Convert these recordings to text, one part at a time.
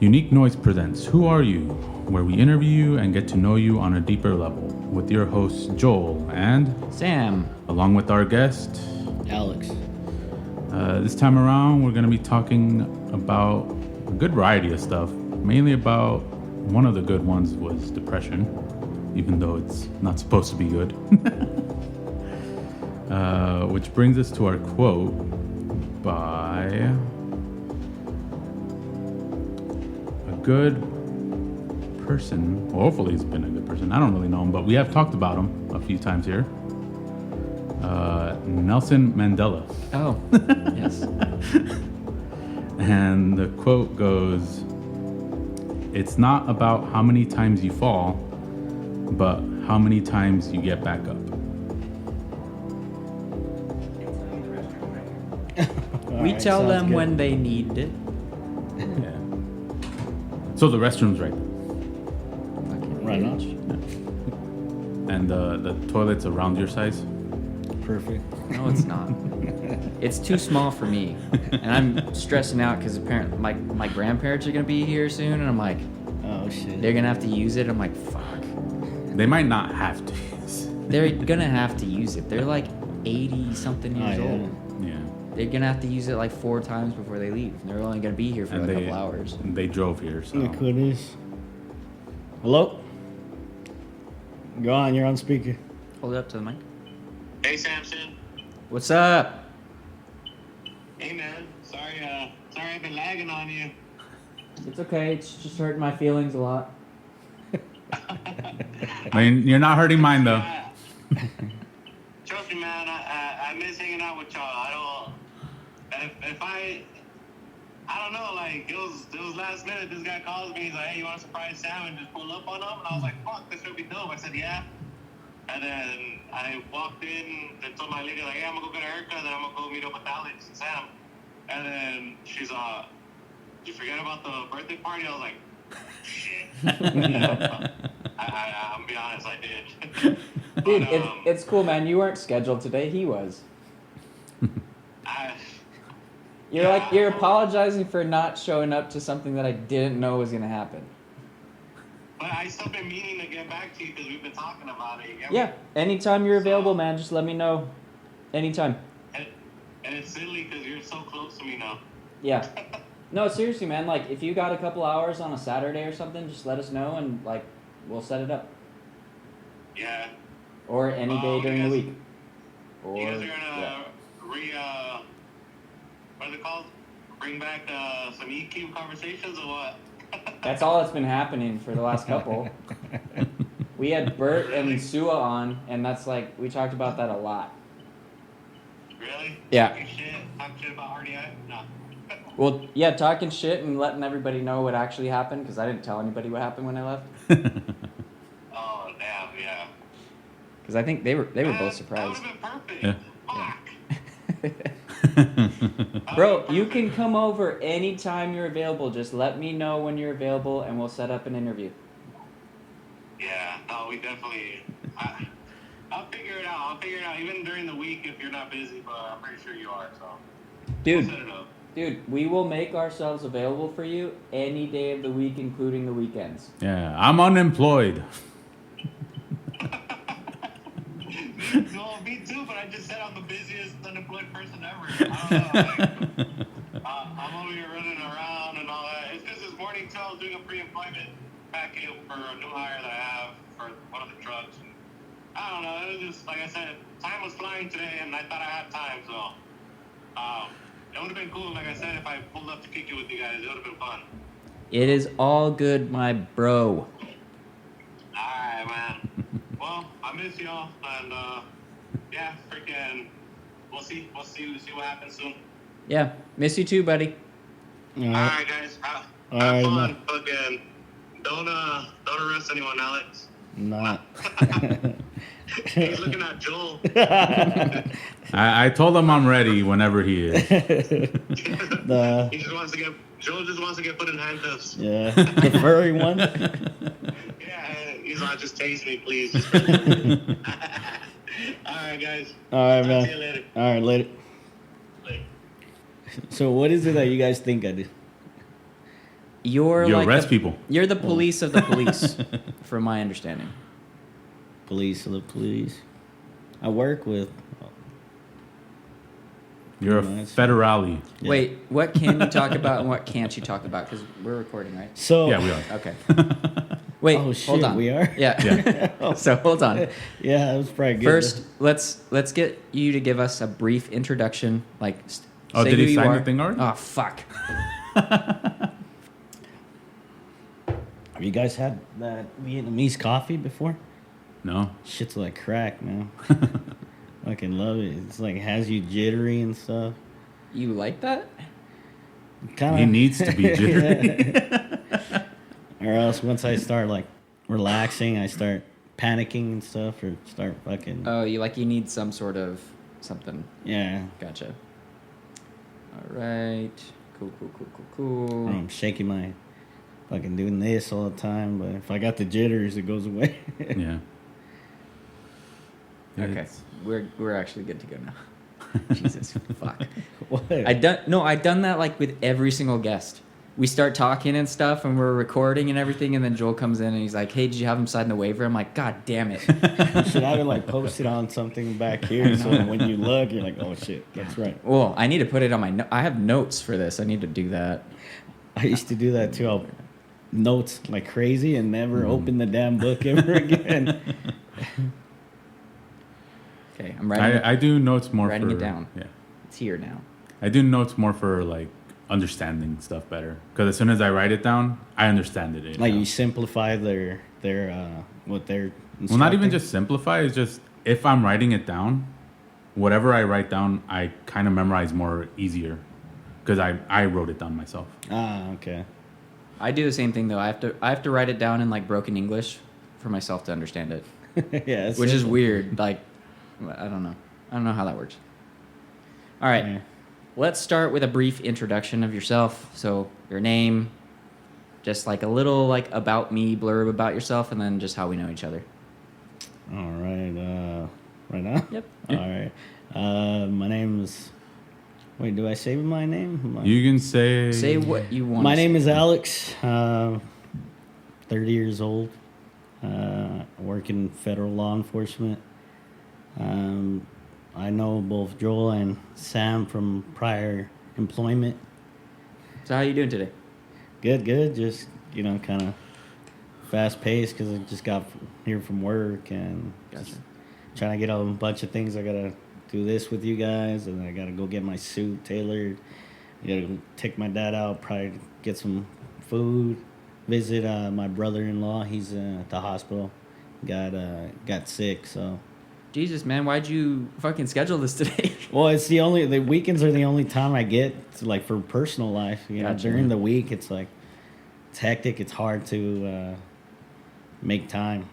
Unique Noise presents Who Are You?, where we interview you and get to know you on a deeper level, with your hosts Joel and Sam, along with our guest Alex. This time around, we're going to be talking about a good variety of stuff. Mainly about one of the good ones was depression, even though it's not supposed to be good. Which brings us to our quote by a good person. Well, hopefully he's been a good person. I don't really know him, but we have talked about him a few times here. Nelson Mandela. Oh, yes. And the quote goes, "It's not about how many times you fall, but how many times you get back up." We tell them when they need it. Yeah. So the restroom's right there. Right on. And the toilet's around your size. Perfect. No, it's not. It's too small for me, and I'm stressing out because apparently my grandparents are gonna be here soon, and I'm like, Oh shit. they're gonna have to use it. I'm like, fuck. They might not have to use. They're gonna have to use it. They're like 80 something years yeah. old. Yeah. They're gonna have to use it like 4 times before they leave. And they're only gonna be here for And like a couple hours. They drove here, so. Look who it is. Hello? Go on, you're on speaker. Hold it up to the mic. Hey Samson. What's up? Hey man. Sorry I've been lagging on you. It's okay. It's just hurting my feelings a lot. I mean, you're not hurting mine though. Trust me, man. I miss hanging out with y'all. I don't know. Like it was last minute. This guy calls me. He's like, "Hey, you want to surprise Sam and just pull up on him?" And I was like, "Fuck, this would be dope." I said, "Yeah." And then I walked in and told my lady, like, "Hey, I'm gonna go get a haircut. Then I'm gonna go meet up with Alex and Sam." And then she's "Did you forget about the birthday party?" I was like, "Shit." I'm gonna be honest, I did. Dude, But, it's cool, man. You weren't scheduled today. He was. You're apologizing for not showing up to something that I didn't know was gonna happen. But I still been meaning to get back to you because we've been talking about it. You get me? Yeah, anytime you're available, man, just let me know. Anytime. And it's silly because you're so close to me now. Yeah. No, seriously, man. Like, if you got a couple hours on a Saturday or something, just let us know and like we'll set it up. Yeah. Or any day during the week. Or You guys are gonna what are they called? Bring back some EQ conversations or what? That's all that's been happening for the last couple. We had Bert and Sua on, and that's like we talked about that a lot. Really? Yeah. Talk shit about RDI? No. Well, yeah, talking shit and letting everybody know what actually happened because I didn't tell anybody what happened when I left. Oh damn, yeah. Because I think they were both surprised. That would have been perfect. Yeah. Fuck. Bro, you can come over anytime you're available. Just let me know when you're available, and we'll set up an interview. Yeah, no, we definitely. I'll figure it out. Even during the week if you're not busy, but I'm pretty sure you are. So. Dude, We'll set it up. Dude, we will make ourselves available for you any day of the week, including the weekends. Yeah, I'm unemployed. No, me too, but I just said I'm the busiest unemployed person ever. I don't know, I'm over here running around and all that. It's because this morning too, I was doing a pre-employment packet for a new hire that I have for one of the trucks. And I don't know, it was just, like I said, time was flying today and I thought I had time, so it would have been cool, like I said, if I pulled up to kick it with you guys. It would have been fun. It is all good, my bro. Alright, man. Well, I miss y'all, and yeah, freaking, we'll see what happens soon. Yeah, miss you too, buddy. Alright, guys, have Alright, fun. man. Fucking, don't arrest anyone, Alex. Not. He's looking at Joel. I told him I'm ready whenever he is. The Joel just wants to get put in handcuffs. yeah, the furry one. Yeah, he's like, just tase me, please. Alright, guys. All right, Talk man. to you later. All right, later. Later. So, what is it that you guys think I do? You're You like arrest the, people. You're the police of the police, from my understanding. Police of the police. I work with. You're a Nice. federale. Yeah. Wait, what can you talk about and what can't you talk about? Because we're recording, right? So Yeah, we are. Okay. Wait, Oh, shit, hold on. we are? Yeah. Yeah. So hold on. Yeah, that was probably good. First, let's get you to give us a brief introduction. Like, Oh, say did who he you sign are. the thing already? Oh fuck. Have you guys had that Vietnamese coffee before? No. Shit's like crack, man. Fucking love it. It's like has you jittery and stuff. You like that? Kind He needs to be jittery. Or else once I start like relaxing, I start panicking and stuff, or start fucking. Oh, you need some sort of something. Yeah. Gotcha. All right. Cool. I'm shaking my. Fucking doing this all the time, but if I got the jitters, it goes away. Yeah. Okay, It's- we're actually good to go now. Jesus fuck. What? I've done that like with every single guest. We start talking and stuff, and we're recording and everything, and then Joel comes in and he's like, "Hey, did you have him sign the waiver?" I'm like, "God damn it!" You should have it like posted on something back here, so when you look, you're like, "Oh shit, that's right." Well, I need to put it on my. I have notes for this. I need to do that. I used to do that too. I'll notes like crazy and never open the damn book ever again. Okay, I'm writing. I do notes more writing for... it down. Yeah. It's here now. I do notes more for, like, understanding stuff better. Because as soon as I write it down, I understand it. Like you simplify their what they're. Well, not even instructing. just simplify. It's just if I'm writing it down, whatever I write down, I kind of memorize more easier. Because I wrote it down myself. Ah, okay. I do the same thing though. I have to write it down in like broken English for myself to understand it, Yeah, it's which is simple. weird. Like, I don't know. I don't know how that works. All right. Yeah. Let's start with a brief introduction of yourself. So your name, just like a little like about me blurb about yourself, and then just how we know each other. All right. Right now. Yep. All right. My name is. Wait, do I say my name? You can say... Say what you want. My name is Alex. 30 years old. I work in federal law enforcement. I know both Joel and Sam from prior employment. So how you doing today? Good. Just, kind of fast paced because I just got here from work and Gotcha. just trying to get a bunch of things. I got to do this with you guys, and then I got to go get my suit tailored. I got to go take my dad out, probably get some food, visit my brother-in-law. He's at the hospital. Got sick, so. Jesus, man, why'd you fucking schedule this today? Well, it's the weekends are the only time I get to, like, for personal life. Gotcha. During the week, it's like, it's hectic. It's hard to make time.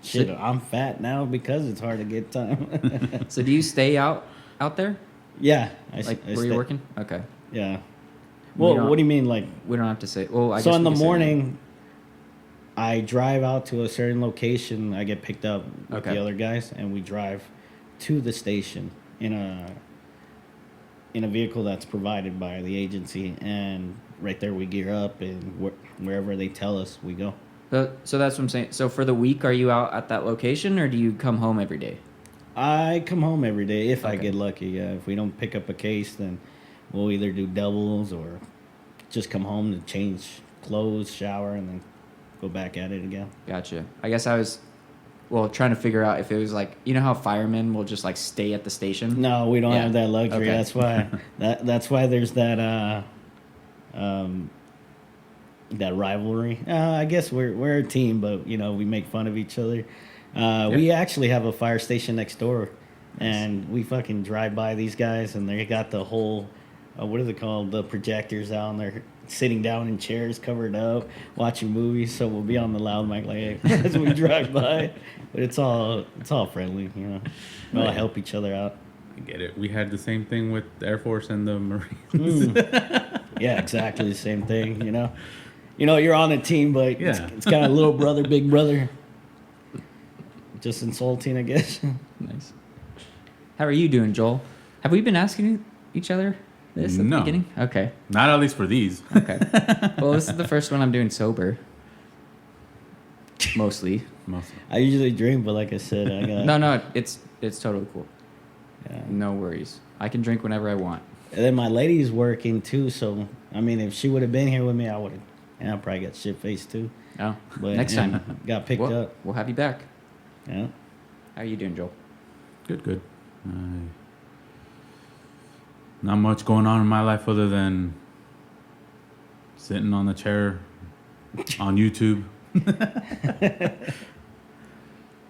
Shit, So- I'm fat now because it's hard to get time. So do you stay out there? Yeah. Like I where you're working? Okay. Yeah. We Well, don't- what do you mean, like? We don't have to say. Well, I So guess in we the can say morning, I drive out to a certain location. I get picked up with Okay. the other guys, and we drive to the station in a vehicle that's provided by the agency. And right there, we gear up, and wherever they tell us, we go. So that's what I'm saying. So for the week, are you out at that location, or do you come home every day? I come home every day if I Okay. get lucky. Yeah, if we don't pick up a case, then we'll either do doubles or just come home to change clothes, shower, and then go back at it again. Gotcha. I guess I was, trying to figure out if it was like, you know how firemen will just like stay at the station? No, we don't Yeah. have that luxury. Okay. That's why that's why there's that that rivalry. I guess we're a team, but we make fun of each other. We actually have a fire station next door, and we fucking drive by these guys, and they got the whole what is it called? The projectors out, and they're sitting down in chairs covered up watching movies. So we'll be on the loud mic like as we drive by, but it's all friendly, We all help each other out. I get it. We had the same thing with the Air Force and the Marines. Yeah, exactly the same thing. You're on a team, but Yeah. it's kind of little brother, big brother. Just insulting, I guess. Nice. How are you doing, Joel? Have we been asking each other? This at No. the beginning? Okay. Not at least for these. Okay. Well, this is the first one I'm doing sober. Mostly. Mostly. I usually drink, but like I said, I got No, it's totally cool. Yeah. No worries. I can drink whenever I want. And then my lady's working too, so I mean, if she would have been here with me, I would have. And I probably got shit faced too. Oh, But next yeah, time. got picked up. We'll have you back. Yeah. How are you doing, Joel? Good. Not much going on in my life other than sitting on the chair on YouTube.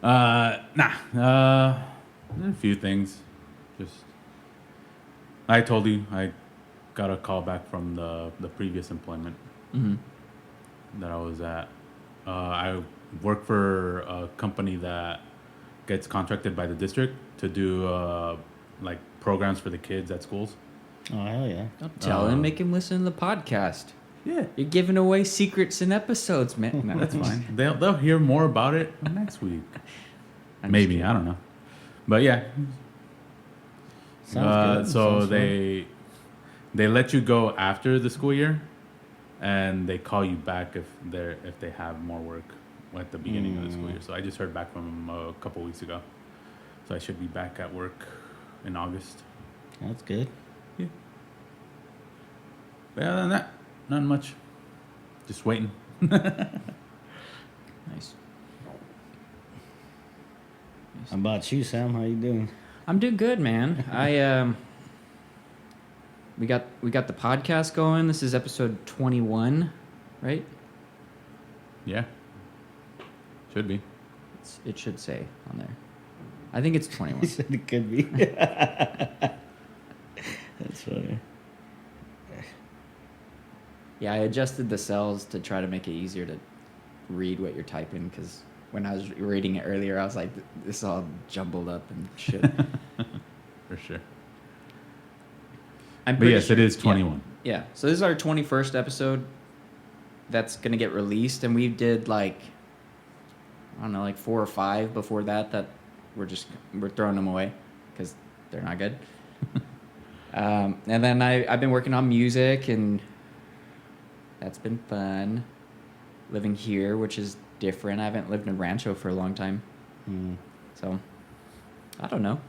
A few things. Just I told you I got a call back from the previous employment Mm-hmm. that I was at. I work for a company that gets contracted by the district to do like programs for the kids at schools. Oh hell yeah. Don't tell him. Make him listen to the podcast. Yeah, You're giving away secrets in episodes, man. No, that's fine. They'll hear more about it next week. I'm Maybe, just I don't know. But yeah. Sounds good. So Sounds they let you go after the school year, and they call you back if they have more work at the beginning of the school year. So I just heard back from them a couple weeks ago. So I should be back at work in August. fun. That's good. Yeah. But other than that, not much. Just waiting. Nice. How about you, Sam? How you doing? I'm doing good, man. We got the podcast going. This is episode 21, right? Yeah. Should be. It should say on there. I think it's He 21. said it could be. That's funny. Yeah, I adjusted the cells to try to make it easier to read what you're typing because when I was reading it earlier, I was like, this is all jumbled up and shit. For sure. I'm But pretty yes, sure- it is 21. Yeah. So this is our 21st episode that's going to get released. And we did like, I don't know, like 4 or 5 before that we're throwing them away because they're not good. And then I've been working on music and that's been fun. Living here, which is different. I haven't lived in Rancho for a long time. Mm. So, I don't know.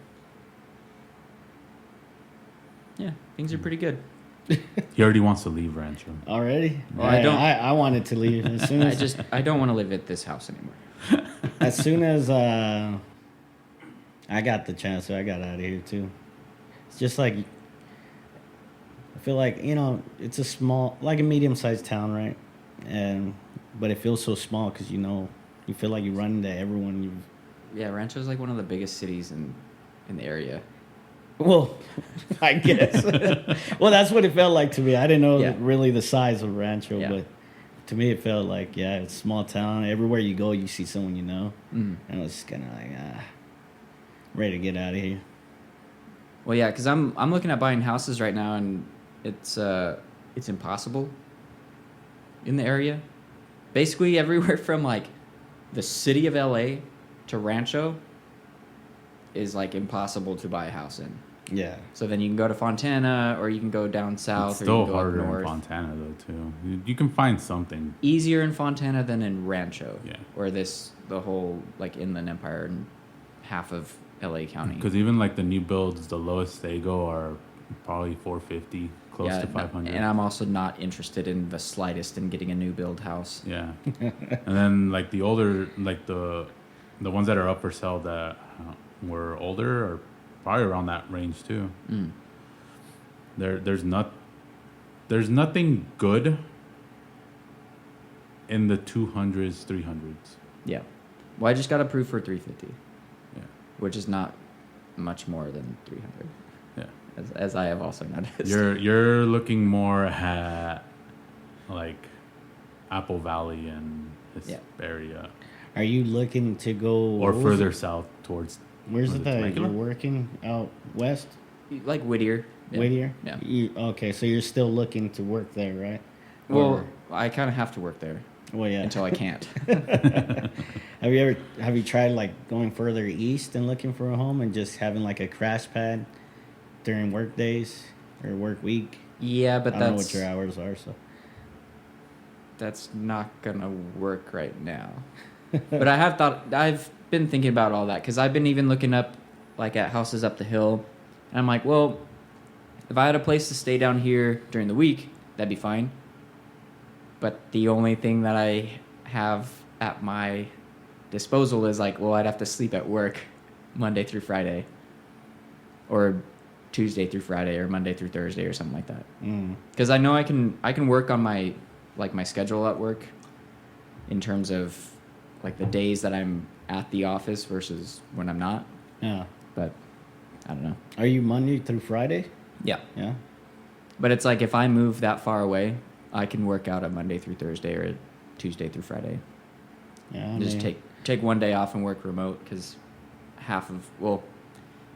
Yeah, things are pretty good. He already wants to leave Rancho. Already? Well, I don't- I wanted to leave as soon as I don't want to live at this house anymore. as soon as I got the chance, so I got out of here too. It's just like I feel like it's a small, like a medium-sized town, right? But it feels so small because you feel like you run into everyone. Yeah, Rancho is like one of the biggest cities in the area. Well, I guess. Well, that's what it felt like to me. I didn't know Yeah. really the size of Rancho, Yeah. but to me it felt like it's a small town. Everywhere you go, you see someone you know, Mm. and it was kind of like ready to get out of here. Well, yeah, because I'm looking at buying houses right now, and it's impossible in the area. Basically, everywhere from like the city of LA to Rancho is like impossible to buy a house in. Yeah. So then you can go to Fontana, or you can go down south, It's or still you can go up harder in north. Fontana, though, too. You can find something. Easier in Fontana than in Rancho. Yeah. Or the whole like Inland Empire and half of LA County. Because even like the new builds, the lowest they go are probably 450, close to 500. And I'm also not interested in the slightest in getting a new build house. Yeah. And then like the older, like the ones that are up for sale that were older are probably around that range too. Mm. There's nothing good in the 200s, 300s. Yeah. Well, I just got approved for 350, Yeah. which is not much more than 300, Yeah. as I have also noticed. You're looking more at like Apple Valley and this Yeah. area, Are you looking to go or what was further it? south towards. Where's was it it that Temecula? you're working out west? Like Whittier. Yeah. Whittier? Yeah. Okay, so you're still looking to work there, right? Well, I kind of have to work there Well, yeah. until I can't. Have you tried like going further east and looking for a home and just having like a crash pad during work days or work week. Yeah, but I don't know that's what your hours are, so. that's not gonna work right now. But I've been thinking about all that because I've been even looking up like at houses up the hill, and I'm like, well, if I had a place to stay down here during the week, that'd be fine. But the only thing that I have at my disposal is like, well, I'd have to sleep at work Monday through Friday, or Tuesday through Friday, or Monday through Thursday, or something like that. Because I know I can work on my schedule at work in terms of like the days that I'm at the office versus when I'm not. Yeah. But I don't know. Are you Monday through Friday? Yeah. Yeah. But it's like if I move that far away, I can work out a Monday through Thursday or a Tuesday through Friday. Yeah. Just take one day off and work remote because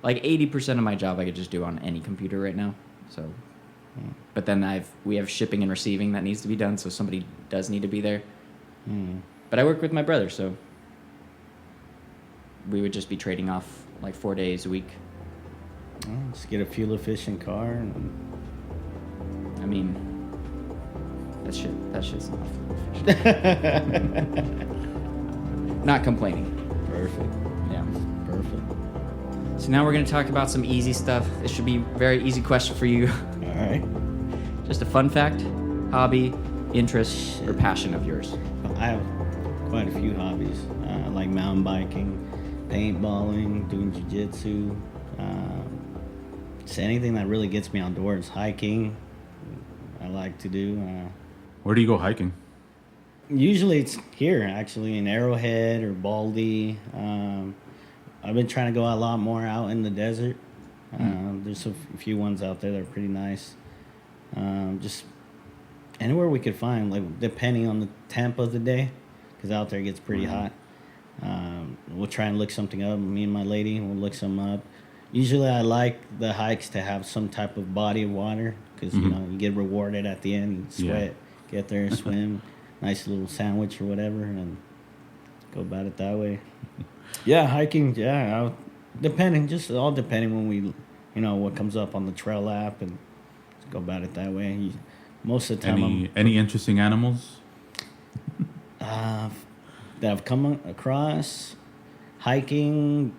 like 80% of my job I could just do on any computer right now. So, but then we have shipping and receiving that needs to be done, so somebody does need to be there. But I work with my brother, so we would just be trading off like 4 days a week. Well, just get a fuel efficient car. I mean, that shit's not fuel efficient. Not complaining. Perfect. Yeah. Perfect. So now we're going to talk about some easy stuff. This should be a very easy question for you. All right. Just a fun fact, hobby, interest, or passion of yours. I have quite a few hobbies. I like mountain biking, paintballing, doing jiu-jitsu. Just anything that really gets me outdoors. Hiking, I like to do. Where do you go hiking? Usually it's here, actually, in Arrowhead or Baldy. I've been trying to go a lot more out in the desert. There's a few ones out there that are pretty nice. Just anywhere we could find, like depending on the temp of the day, because out there it gets pretty hot. We'll try and look something up. Me and my lady will look some up. Usually I like the hikes to have some type of body of water because, you know, you get rewarded at the end. You sweat, get there, swim, nice little sandwich or whatever, and go about it that way. Yeah, hiking, depending when we, what comes up on the trail app, and go about it that way. Most of the time Any interesting animals? That I've come across hiking,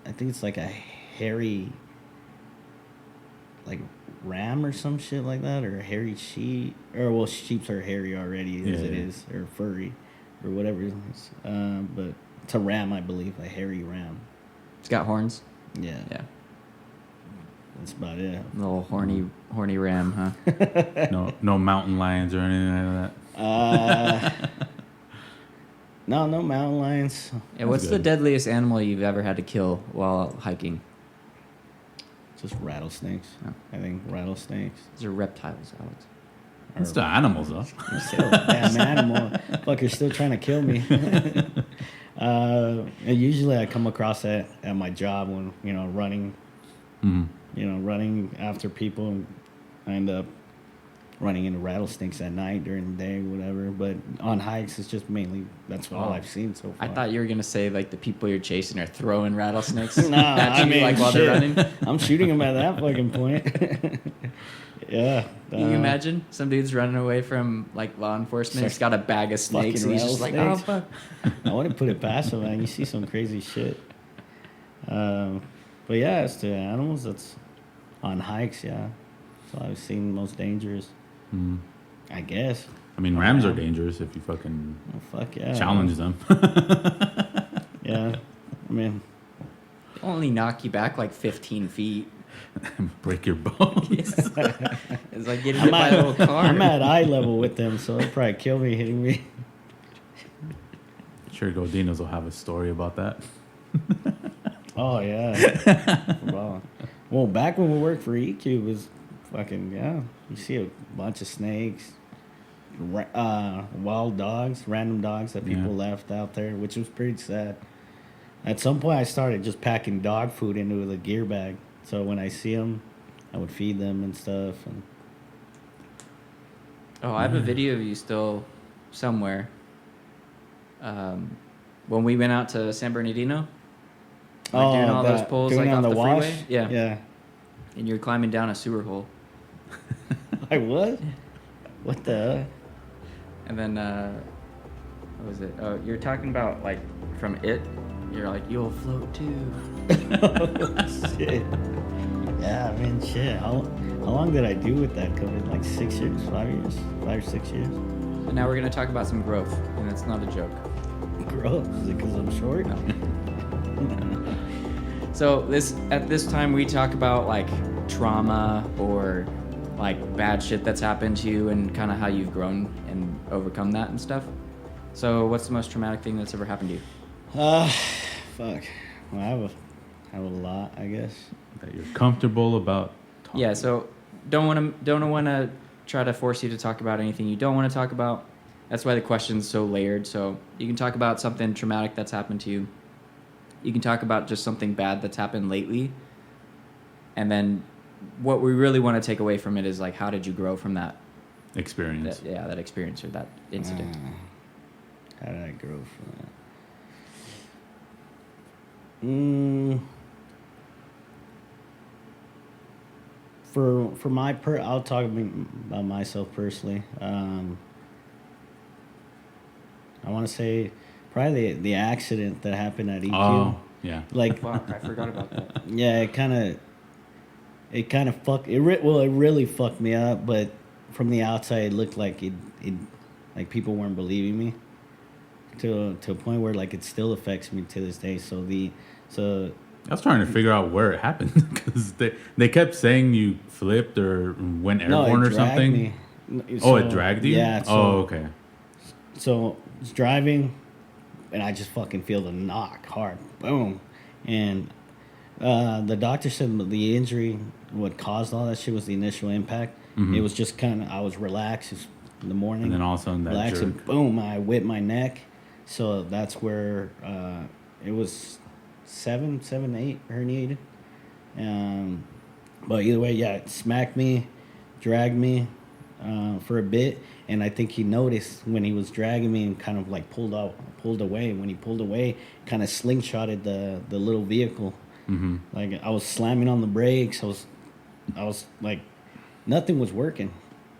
I think it's like a hairy, like ram or some shit like that, or a hairy sheep, or well, sheeps are hairy already as it is, or furry, or whatever it is. But it's a ram, I believe, a hairy ram. It's got horns. Yeah. That's about it. A little horny ram, huh? No mountain lions or anything like that. No mountain lions. Yeah, what's the deadliest animal you've ever had to kill while hiking? Just rattlesnakes. Oh. I think rattlesnakes. These are reptiles, Alex. It's the animals, though. Still, damn animal. Fucker's still trying to kill me. And usually I come across that at my job when, running. Running after people, and I end up running into rattlesnakes at night during the day, whatever. But on hikes, it's just mainly, that's all I've seen so far. I thought you were going to say, like, the people you're chasing are throwing rattlesnakes. No, I mean, like, while they're running. I'm shooting them at that fucking point. Yeah. Can you imagine? Some dude's running away from, like, law enforcement. He's got a bag of snakes, and he's just like, oh, fuck. I wouldn't put it past him, man. You see some crazy shit. But yeah, as to animals, that's on hikes, yeah. So I've seen most dangerous. I guess. I mean, rams are dangerous if you fucking challenge them. Yeah. I mean, only knock you back like 15 feet. Break your bones. It's like getting hit by a little car. I'm at eye level with them, so they'll probably kill me hitting me. Sure, Godinos will have a story about that. Oh, yeah. Well, back when we worked for EQ, it was fucking, you see a bunch of snakes, wild dogs, random dogs that people left out there, which was pretty sad. At some point, I started just packing dog food into the gear bag. So when I see them, I would feed them and stuff. And I have a video of you still somewhere. When we went out to San Bernardino, doing all those pulls like off the freeway. Yeah. And you're climbing down a sewer hole. I was? What the? And then, what was it? Oh, you're talking about, like, from It? You're like, you'll float too. Oh, shit. Yeah, man, shit. How long did I do with that COVID? Like 6 years? 5 years? 5 or 6 years? And now we're going to talk about some growth, and it's not a joke. Growth? Is it because I'm short? No. So at this time we talk about like trauma or like bad shit that's happened to you and kind of how you've grown and overcome that and stuff. So what's the most traumatic thing that's ever happened to you? Fuck. Well, I have a lot, I guess. That you're comfortable about talking. Yeah, so don't want to try to force you to talk about anything you don't want to talk about. That's why the question's so layered. So you can talk about something traumatic that's happened to you. You can talk about just something bad that's happened lately. And then what we really want to take away from it is like, how did you grow from that experience? That experience or that incident. How did I grow from that? For my I'll talk about myself personally. I want to say probably the accident that happened at EQ. Oh, yeah. Like, Fuck, I forgot about that. yeah, it really fucked me up. But from the outside, it looked like it like people weren't believing me to a point where like it still affects me to this day. So I was trying to figure out where it happened because they kept saying you flipped or went airborne or something. Me. It dragged you? Yeah. Okay. So I was driving, and I just fucking feel the knock hard, boom, and the doctor said the injury, what caused all that shit was the initial impact. Mm-hmm. It was just kind of I was relaxed in the morning, And then all of a sudden that relaxed, jerk. and boom, I whipped my neck. So that's where it was 7, 8 herniated. But either way, yeah, it smacked me, dragged me for a bit, and I think he noticed when he was dragging me and kind of like pulled away. When he pulled away, kind of slingshotted the little vehicle. Mm-hmm. Like I was slamming on the brakes. I was like, nothing was working.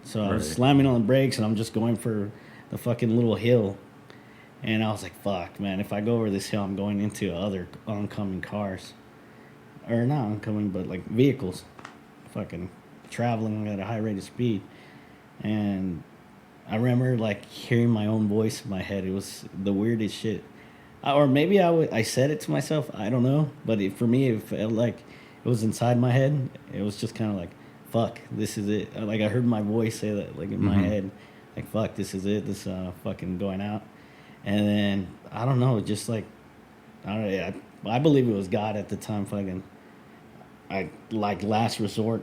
So I was Right. slamming on the brakes, and I'm just going for the fucking little hill. And I was like, fuck, man, if I go over this hill, I'm going into other oncoming cars. Or not oncoming, but like vehicles. Fucking traveling at a high rate of speed. And I remember like hearing my own voice in my head. It was the weirdest shit. Or maybe I said it to myself. I don't know. But for me, it felt like it was inside my head. It was just kind of like, fuck, this is it. Like I heard my voice say that like in my head. Like, fuck, this is it. This fucking going out. And then, I don't know, just like, I believe it was God at the time. Fucking, I like last resort,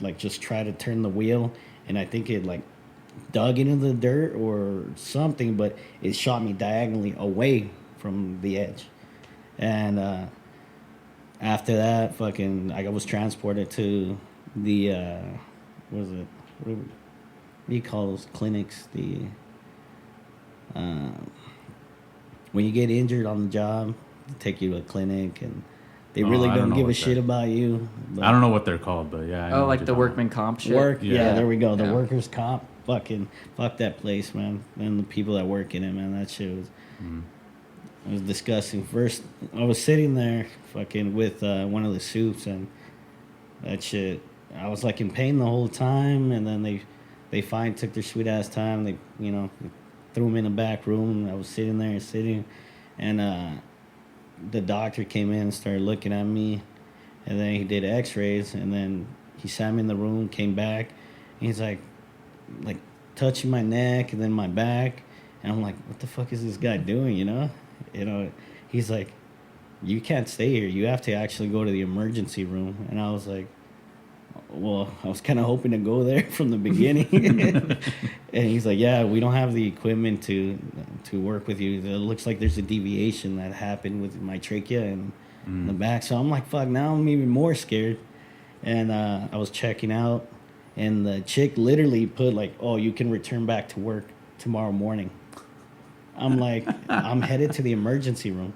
like just try to turn the wheel. And I think it like dug into the dirt or something, but it shot me diagonally away from the edge. And after that, fucking, I was transported to the, what is it? What do you call those clinics? The, when you get injured on the job, they take you to a clinic, and they really I don't don't know give a what shit that- about you. But I don't know what they're called, but yeah. I know Oh, what like you're the talking workman comp shit? Work, yeah, there we go. The Yeah. workers' comp, fuck that place, man, and the people that work in it, man. That shit was, it was disgusting. First, I was sitting there, fucking with one of the suits, and that shit. I was like in pain the whole time, and then they took their sweet ass time. They threw him in the back room. I was sitting there and the doctor came in and started looking at me, and then he did X-rays, and then he sat me in the room, came back, and he's like touching my neck and then my back, and I'm like, what the fuck is this guy doing? He's like, you can't stay here. You have to actually go to the emergency room. And I was like, well, I was kind of hoping to go there from the beginning. And he's like, yeah, we don't have the equipment to work with you. It looks like there's a deviation that happened with my trachea and the back. So I'm like, fuck, now I'm even more scared. And I was checking out, and the chick literally put like, oh, you can return back to work tomorrow morning. I'm like, I'm headed to the emergency room.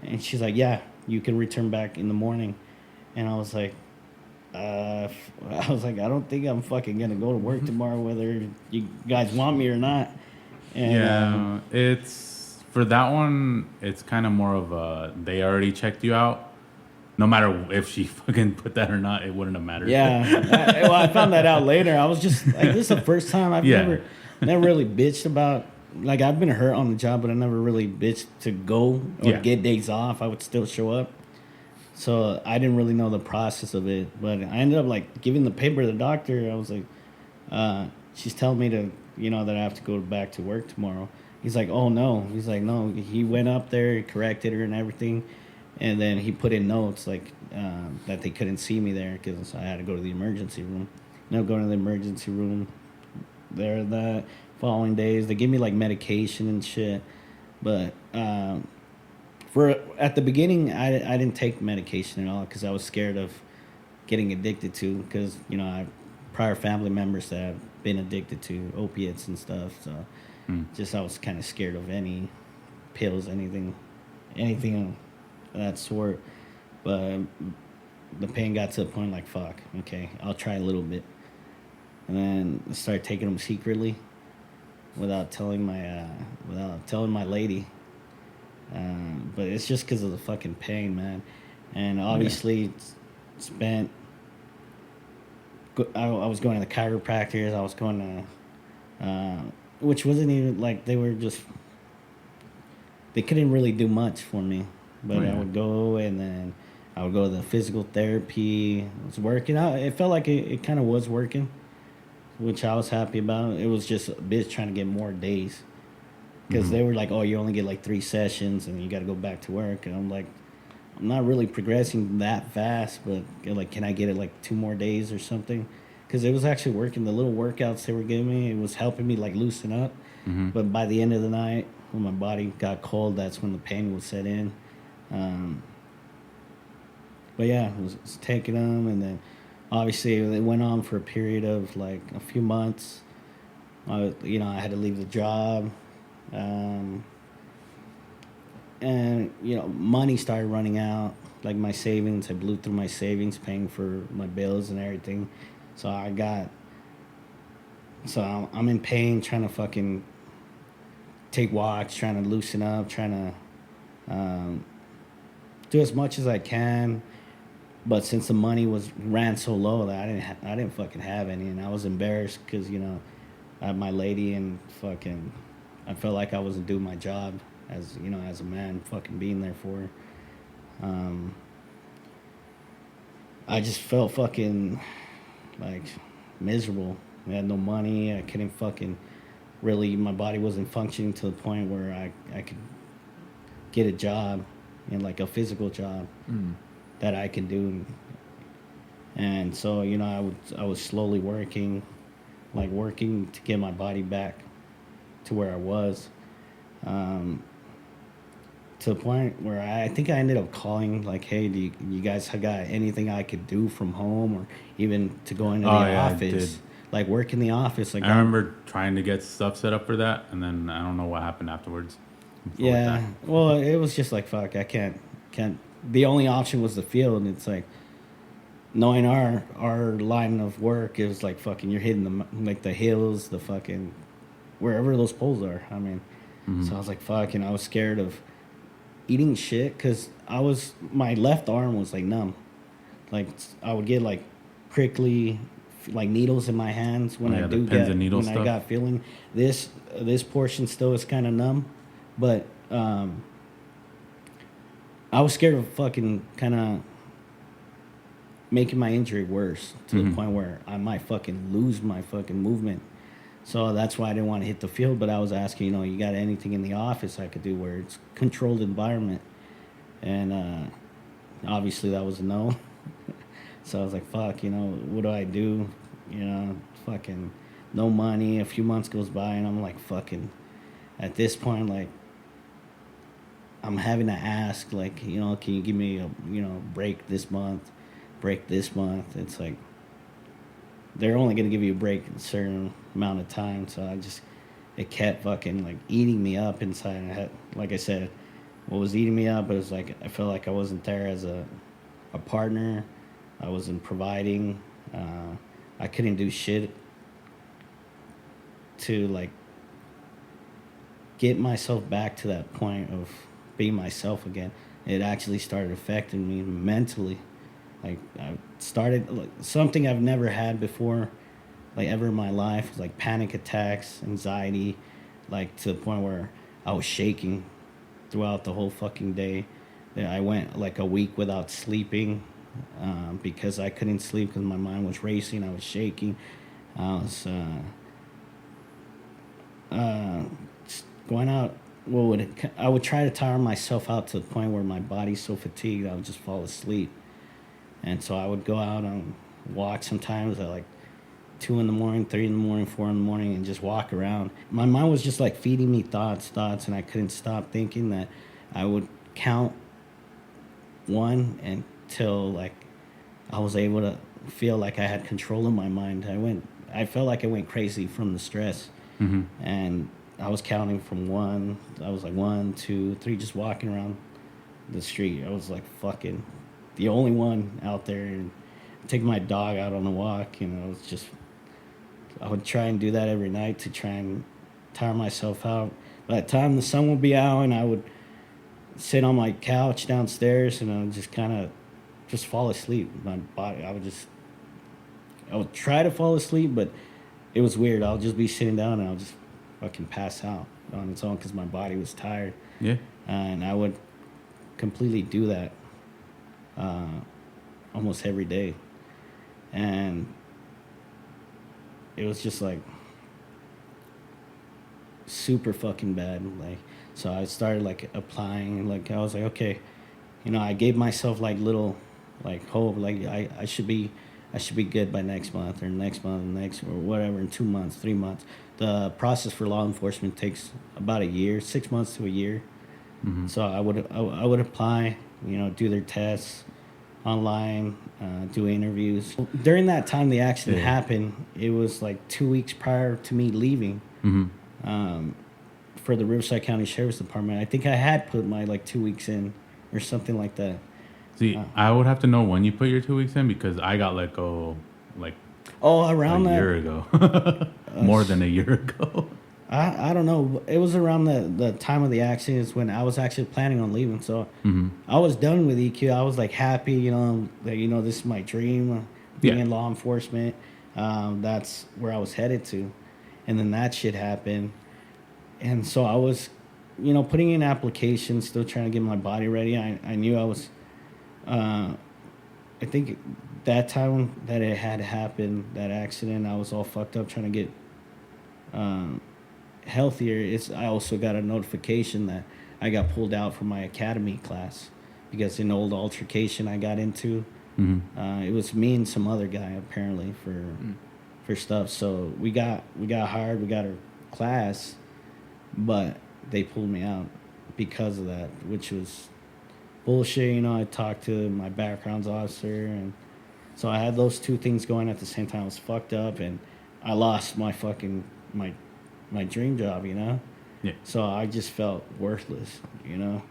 And she's like, yeah, you can return back in the morning. And I was like, I was like, I don't think I'm fucking gonna go to work tomorrow, whether you guys want me or not. And Yeah, it's for that one. It's kind of more of a they already checked you out. No matter if she fucking put that or not, it wouldn't have mattered. yeah, well, I found that out later. I was just like, this is the first time I've Yeah. never really bitched about. Like, I've been hurt on the job, but I never really bitched to go or Yeah. get days off. I would still show up. So I didn't really know the process of it, but I ended up like giving the paper to the doctor. I was like, she's telling me to, that I have to go back to work tomorrow. He's like, oh no. He's like, no. He went up there, he corrected her and everything, and then he put in notes like that they couldn't see me there because I had to go to the emergency room. No, going to the emergency room. There, the following days, they gave me like medication and shit, but. For at the beginning, I didn't take medication at all because I was scared of getting addicted to. Because I have prior family members that have been addicted to opiates and stuff. So just I was kind of scared of any pills, anything of that sort. But the pain got to the point like, fuck, okay, I'll try a little bit, and then I started taking them secretly without telling my lady. But it's just because of the fucking pain, man. And obviously, spent. I was going to the chiropractors. I was going to, which wasn't even like they were just. They couldn't really do much for me, but I would go and then I would go to the physical therapy. It was working out. It felt like it kind of was working, which I was happy about. It was just a bitch trying to get more days. Because they were like, oh, you only get like 3 sessions and you got to go back to work. And I'm like, I'm not really progressing that fast, but like, can I get it like 2 more days or something? Because it was actually working. The little workouts they were giving me, it was helping me like loosen up. But by the end of the night, when my body got cold, that's when the pain would set in. But yeah, I was taking them. And then obviously it went on for a period of like a few months. I had to leave the job. And money started running out, like my savings. I blew through my savings paying for my bills and everything. So I'm in pain, trying to fucking take walks, trying to loosen up, trying to do as much as I can. But since the money ran so low that I didn't fucking have any, and I was embarrassed because I had my lady and fucking. I felt like I wasn't doing my job as a man, fucking being there for her. I just felt fucking like miserable. I had no money. I couldn't fucking really. My body wasn't functioning to the point where I could get a job, like a physical job that I can do. And so I was slowly working to get my body back to where I was, to the point where I think I ended up calling like, hey, do you guys have got anything I could do from home, or even to go into the office, like work in the office? Like I remember trying to get stuff set up for that, and then I don't know what happened afterwards. Yeah, well, it was just like, fuck, I can't. The only option was the field, and it's like, knowing our line of work, it was like fucking you're hitting the hills, the fucking wherever those poles are. I mean, so I was like, fuck, I was scared of eating shit because my left arm was like numb. Like I would get like prickly, like needles in my hands when I do get when I got feeling this portion still is kind of numb, but I was scared of fucking kind of making my injury worse to the point where I might fucking lose my fucking movement. So that's why I didn't want to hit the field, but I was asking, you got anything in the office I could do where it's controlled environment? And obviously that was a no. So I was like, fuck, what do I do? Fucking no money. A few months goes by and I'm like, fucking, at this point, like, I'm having to ask, like, can you give me a, break this month? It's like, they're only going to give you a break in a certain amount of time. So it kept fucking like eating me up inside. Like I said, what was eating me up, it was like, I felt like I wasn't there as a partner. I wasn't providing. I couldn't do shit to like get myself back to that point of being myself again. It actually started affecting me mentally. Like I started like something I've never had before, like ever in my life, like panic attacks, anxiety, like to the point where I was shaking throughout the whole fucking day. I went like a week without sleeping because I couldn't sleep because my mind was racing. I was shaking. I was just going out. I would try to tire myself out to the point where my body's so fatigued I would just fall asleep. And so I would go out and walk sometimes at like 2 in the morning, 3 in the morning, 4 in the morning, and just walk around. My mind was just like feeding me thoughts, and I couldn't stop thinking that I would count one until like I was able to feel like I had control of my mind. I felt like I went crazy from the stress. Mm-hmm. And I was counting from one. I was like 1, 2, 3, just walking around the street. I was like fucking the only one out there, and taking my dog out on a walk. You know, it's just I would try and do that every night to try and tire myself out. By the time the sun would be out, and I would sit on my couch downstairs, and I would just kind of just fall asleep. My body, I would try to fall asleep, but it was weird. I'll just be sitting down and I'll just fucking pass out on its own because my body was tired. Yeah. And I would completely do that almost every day. And it was just like super fucking bad. Like, so I started like applying. Like I was like, okay, you know, I gave myself like little like hope. Like I should be good by next month or next or whatever, in 2 months, 3 months. The process for law enforcement takes about a year, 6 months to a year. Mm-hmm. So I would apply, you know, do their tests online, do interviews. During that time the accident happened, it was like 2 weeks prior to me leaving for the Riverside County Sheriff's Department. I think I had put my like 2 weeks in or something like that. See, I would have to know when you put your 2 weeks in because I got let go like around a that year ago. More than a year ago. I don't know. It was around the time of the accident is when I was actually planning on leaving. So I was done with EQ. I was like happy, you know, that, you know, this is my dream, being in law enforcement. That's where I was headed to. And then that shit happened. And so I was, you know, putting in applications, still trying to get my body ready. I knew I was, I think that time that it had happened, that accident, I was all fucked up trying to get healthier. I also got a notification that I got pulled out from my academy class because in an old altercation I got into, it was me and some other guy apparently for stuff. So we got hired, we got our class, but they pulled me out because of that, which was bullshit. You know, I talked to my backgrounds officer, and so I had those two things going at the same time. I was fucked up, and I lost my fucking my dream job, you know? Yeah. So I just felt worthless, you know?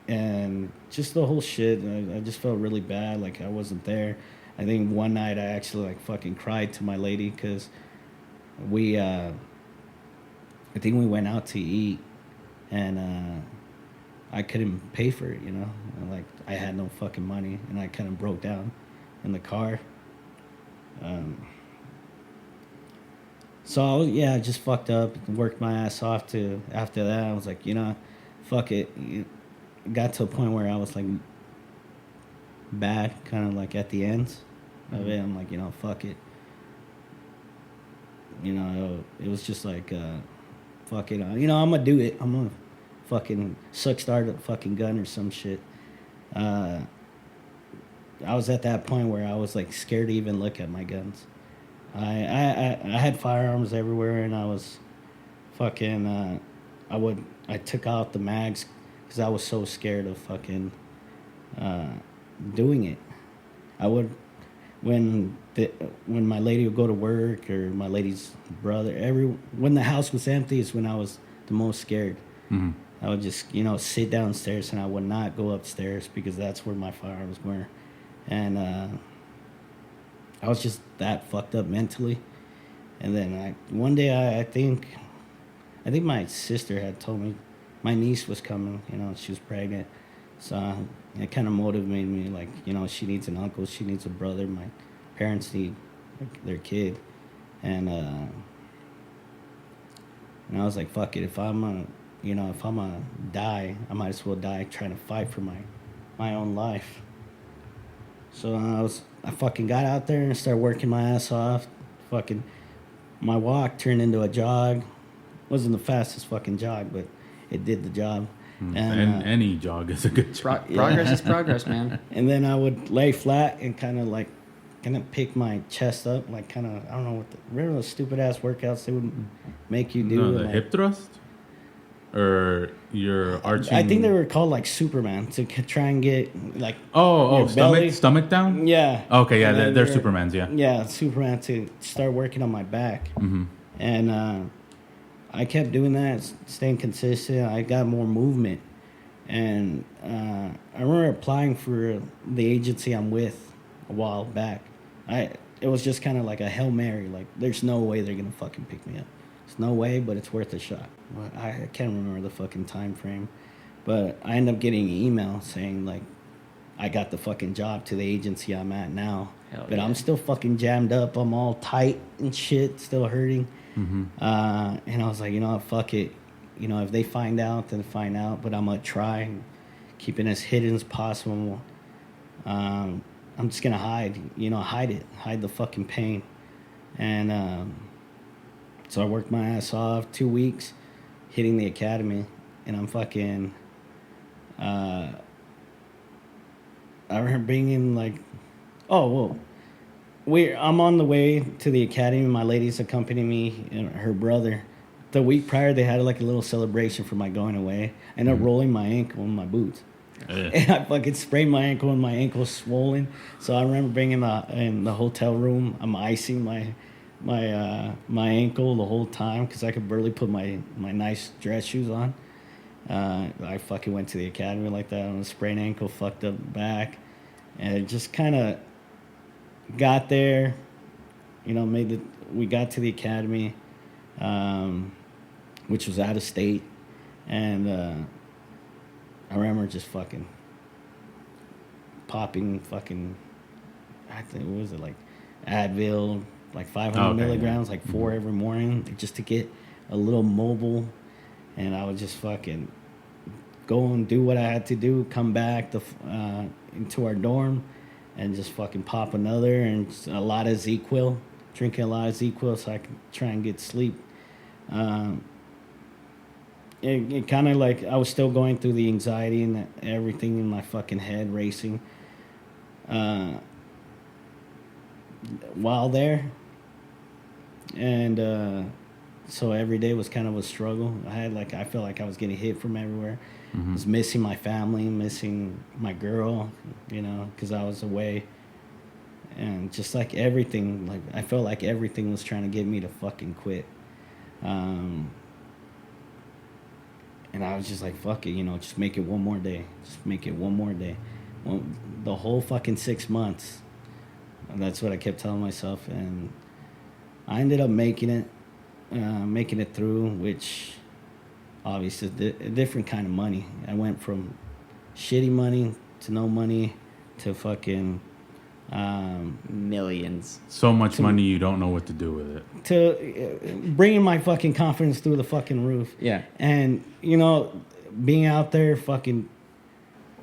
And just the whole shit, I just felt really bad, like I wasn't there. I think one night I actually like fucking cried to my lady because I think we went out to eat, and I couldn't pay for it, you know? Like I had no fucking money, and I kind of broke down in the car. So I just fucked up, worked my ass off to. After that, I was like, you know, fuck it. It got to a point where I was like bad, kind of like at the end of it. I'm like, you know, fuck it. You know, it was just like, fuck it. You know, I'm gonna do it. I'm gonna fucking start a fucking gun or some shit. I was at that point where I was like scared to even look at my guns. I had firearms everywhere, and I was fucking I took out the mags because I was so scared of fucking doing it. I would when my lady would go to work, or my lady's brother, when the house was empty is when I was the most scared. I would just, sit downstairs and I would not go upstairs because that's where my firearms were. And I was just that fucked up mentally. And then one day I think my sister had told me my niece was coming, she was pregnant. So it kind of motivated me, like, she needs an uncle, she needs a brother, my parents need their kid. And I was like, fuck it, if I'm gonna die, I might as well die trying to fight for my own life. So I fucking got out there and started working my ass off. Fucking, my walk turned into a jog. Wasn't the fastest fucking jog, but it did the job. And any jog is a good jog. Progress is progress, man. And then I would lay flat and kind of pick my chest up, like kind of, I don't know remember those stupid ass workouts they would make you do? No, the like, hip thrust? Or your arching? I think they were called like Superman to try and get like. Oh, belly. stomach down? Yeah. Okay, yeah, And they're then Supermans, yeah. Yeah, Superman to start working on my back. Mm-hmm. And I kept doing that, staying consistent. I got more movement. And I remember applying for the agency I'm with a while back. It was just kind of like a Hail Mary. Like, there's no way they're going to fucking pick me up. There's no way, but it's worth a shot. I can't remember the fucking time frame. But I ended up getting an email saying, like, I got the fucking job to the agency I'm at now. Hell but yeah. I'm still fucking jammed up. I'm all tight and shit, still hurting. Mm-hmm. And I was like, fuck it. If they find out, then find out. But I'm going to try, keep it as hidden as possible. I'm just going to hide, hide it. Hide the fucking pain. And so I worked my ass off 2 weeks, hitting the academy. And I'm fucking... I remember being in, like... Oh, well... I'm on the way to the academy. My ladies accompany me and her brother. The week prior, they had like a little celebration for my going away. I ended up rolling my ankle in my boots. And I fucking sprained my ankle and my ankle's swollen. So I remember being in the hotel room. I'm icing my ankle the whole time because I could barely put my nice dress shoes on. I fucking went to the academy like that on a sprained ankle, fucked up back. And it just kind of... got there, we got to the academy, which was out of state, and I remember just fucking popping fucking, I think, what was it, like Advil, like 500 milligrams, like 4 every morning, just to get a little mobile, and I would just fucking go and do what I had to do, come back into our dorm, and just fucking pop another, and a lot of ZQL, drinking a lot of ZQL so I can try and get sleep. It kind of like, I was still going through the anxiety and everything in my fucking head racing. While there. And so every day was kind of a struggle. I felt like I was getting hit from everywhere. I was missing my family, missing my girl, because I was away. And just like everything, like I felt like everything was trying to get me to fucking quit. And I was just like, fuck it, just make it one more day. Just make it one more day. Well, the whole fucking 6 months. And that's what I kept telling myself. And I ended up making it through, which... obviously, a different kind of money. I went from shitty money to no money to fucking... millions. So much money you don't know what to do with it. To bringing my fucking confidence through the fucking roof. Yeah. And, being out there fucking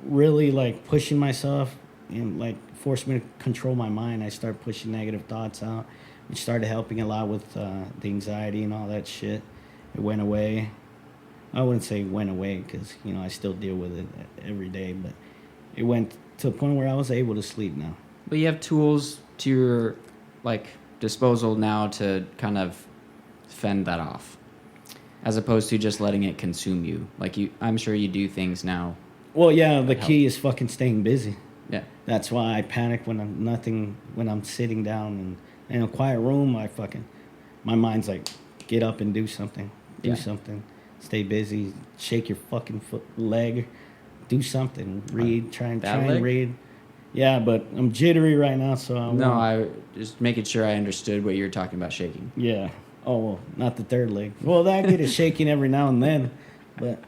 really, like, pushing myself and, like, forced me to control my mind. I started pushing negative thoughts out, which started helping a lot with the anxiety and all that shit. It went away. I wouldn't say it went away because, I still deal with it every day. But it went to the point where I was able to sleep now. But you have tools to your, like, disposal now to kind of fend that off. As opposed to just letting it consume you. Like, I'm sure you do things now. Well, yeah, the key is fucking staying busy. Yeah. That's why I panic when I'm sitting down and in a quiet room, my mind's like, get up and do something. Do something. stay busy, shake your fucking leg, do something, read, try That leg? and read. Yeah, but I'm jittery right now, so I just making sure I understood what you were talking about shaking. Yeah. Oh, well, not the third leg. Well, that get it shaking every now and then, but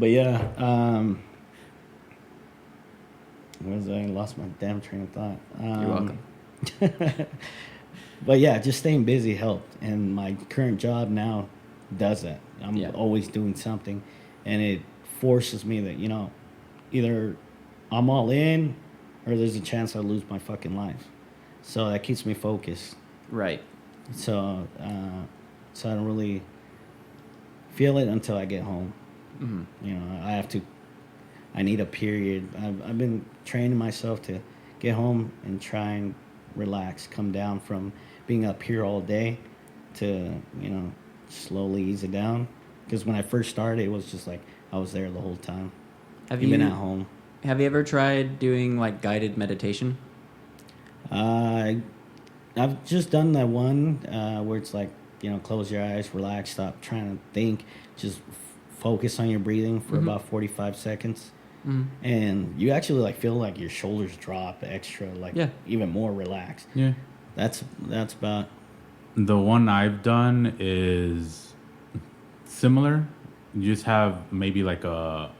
yeah. Where was I? Lost my damn train of thought. You're welcome. But yeah, just staying busy helped, and my current job now does that. I'm always doing something, and it forces me that either I'm all in, or there's a chance I lose my fucking life. So that keeps me focused. Right. So I don't really feel it until I get home. Mm-hmm. I need a period. I've been training myself to get home and try and relax, come down from being up here all day to, slowly ease it down. Because when I first started, it was just like I was there the whole time. Even at home. Have you ever tried doing like guided meditation? I've just done that one where it's like, close your eyes, relax, stop trying to think, just focus on your breathing for about 45 seconds. Mm-hmm. And you actually like feel like your shoulders drop extra, like even more relaxed. Yeah. That's about. The one I've done is similar. You just have maybe like a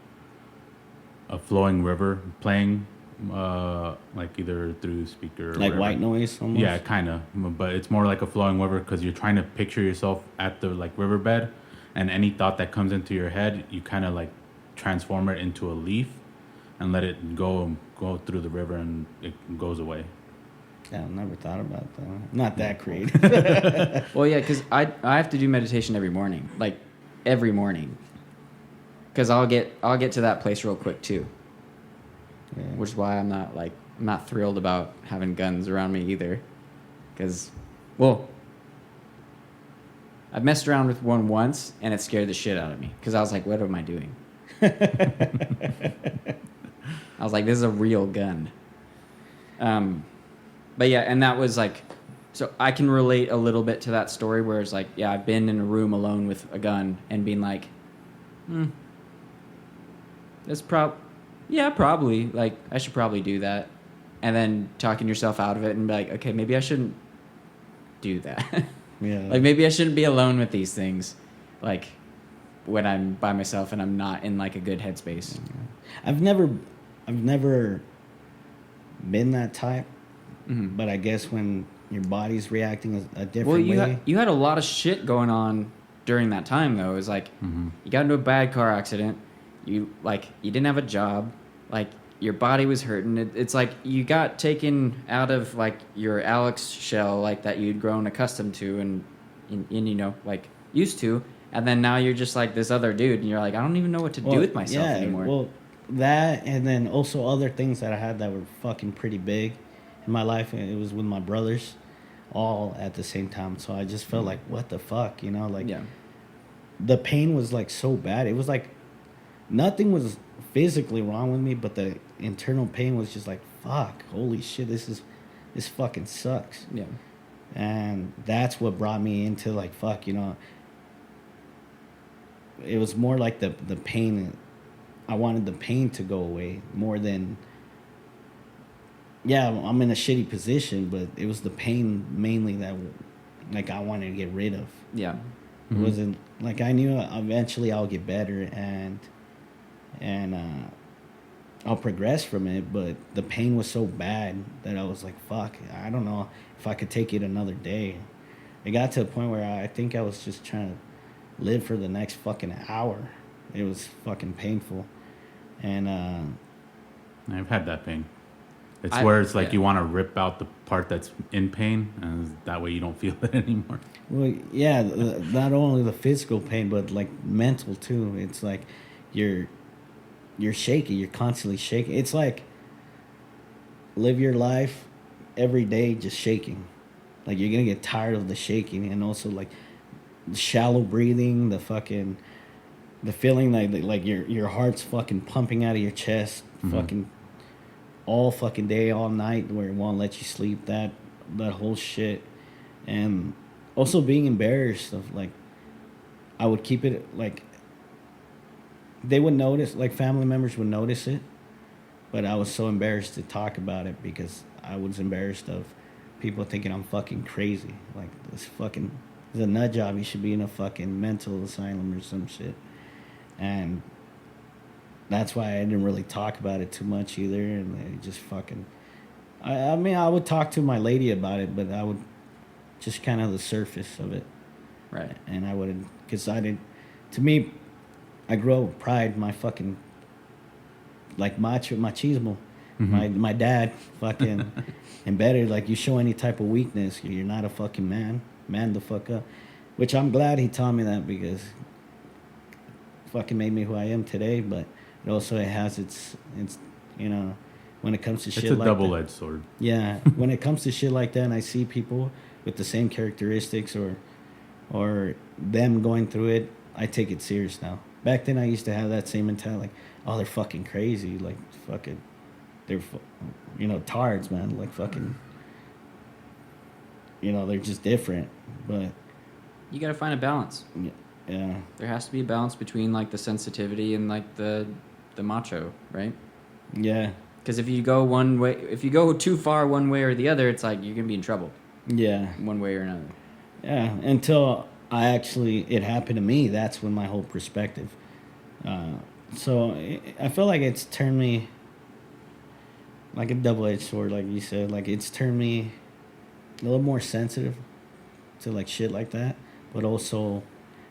flowing river playing, like either through speaker or like whatever. White noise almost. Yeah, kind of, but it's more like a flowing river because you're trying to picture yourself at the like riverbed, and any thought that comes into your head, you kind of like transform it into a leaf, and let it go through the river, and it goes away. Yeah, I've never thought about that. Not that creative. Well, yeah, because I have to do meditation every morning, because I'll get to that place real quick too. Yeah. Which is why I'm not thrilled about having guns around me either, because, well, I've messed around with one once and it scared the shit out of me because I was like, what am I doing? I was like, this is a real gun. But yeah, and that was like, so I can relate a little bit to that story where it's like, yeah, I've been in a room alone with a gun and being like, that's probably, like, I should probably do that. And then talking yourself out of it and be like, okay, maybe I shouldn't do that. Yeah. Like, maybe I shouldn't be alone with these things, like, when I'm by myself and I'm not in, like, a good headspace. I've never been that type, but I guess when your body's reacting a different way. You had a lot of shit going on during that time, though. It was like, you got into a bad car accident. You didn't have a job. Like, your body was hurting. It's like you got taken out of, like, your Alex shell, like, that you'd grown accustomed to and like, used to. And then now you're just like this other dude, and you're like, I don't even know what to do with myself anymore. Well, that, and then also other things that I had that were fucking pretty big in my life. It was with my brothers, all at the same time. So I just felt like, what the fuck, the pain was like so bad. It was like nothing was physically wrong with me, but the internal pain was just like, fuck, holy shit, this fucking sucks. Yeah. And that's what brought me into like, fuck, it was more like the pain. I wanted the pain to go away more than, I'm in a shitty position, but it was the pain mainly that, like, I wanted to get rid of. Yeah. Mm-hmm. It wasn't, like, I knew eventually I'll get better and I'll progress from it, but the pain was so bad that I was like, fuck, I don't know if I could take it another day. It got to a point where I think I was just trying to live for the next fucking hour. It was fucking painful. And I've had that pain. It's where it's like you want to rip out the part that's in pain, and that way you don't feel it anymore. Well, yeah, not only the physical pain, but like mental too. It's like you're shaky. You're constantly shaking. It's like live your life every day just shaking. Like, you're gonna get tired of the shaking, and also like the shallow breathing, the feeling like your heart's fucking pumping out of your chest, fucking all fucking day, all night, where it won't let you sleep. That whole shit, and also being embarrassed of like, I would keep it like they would notice, like family members would notice it, but I was so embarrassed to talk about it because I was embarrassed of people thinking I'm fucking crazy. Like this fucking is a nut job. You should be in a fucking mental asylum or some shit. And that's why I didn't really talk about it too much either. And they just fucking. I mean, I would talk to my lady about it, but I would just kind of the surface of it. Right. And I would, because I didn't. To me, I grew up with pride. My fucking like machismo. My dad fucking embedded like you show any type of weakness, you're not a fucking man. Man the fuck up. Which I'm glad he taught me that because fucking made me who I am today, but it also has its you know, when it comes to shit like that. It's a double-edged sword. Yeah, when it comes to shit like that and I see people with the same characteristics or them going through it, I take it serious now. Back then I used to have that same mentality like, oh, they're fucking crazy, like fucking they're you know, tards, man, like fucking you know, they're just different, but You got to find a balance. yeah. There has to be a balance between like the sensitivity and like the macho, right? Yeah. Because if you go one way, if you go too far one way or the other, it's like you're gonna be in trouble. Yeah. One way or another. Yeah. Until it happened to me, that's when my whole perspective. So I feel like it's turned me like a double-edged sword, like you said. Like it's turned me a little more sensitive to like shit like that, but also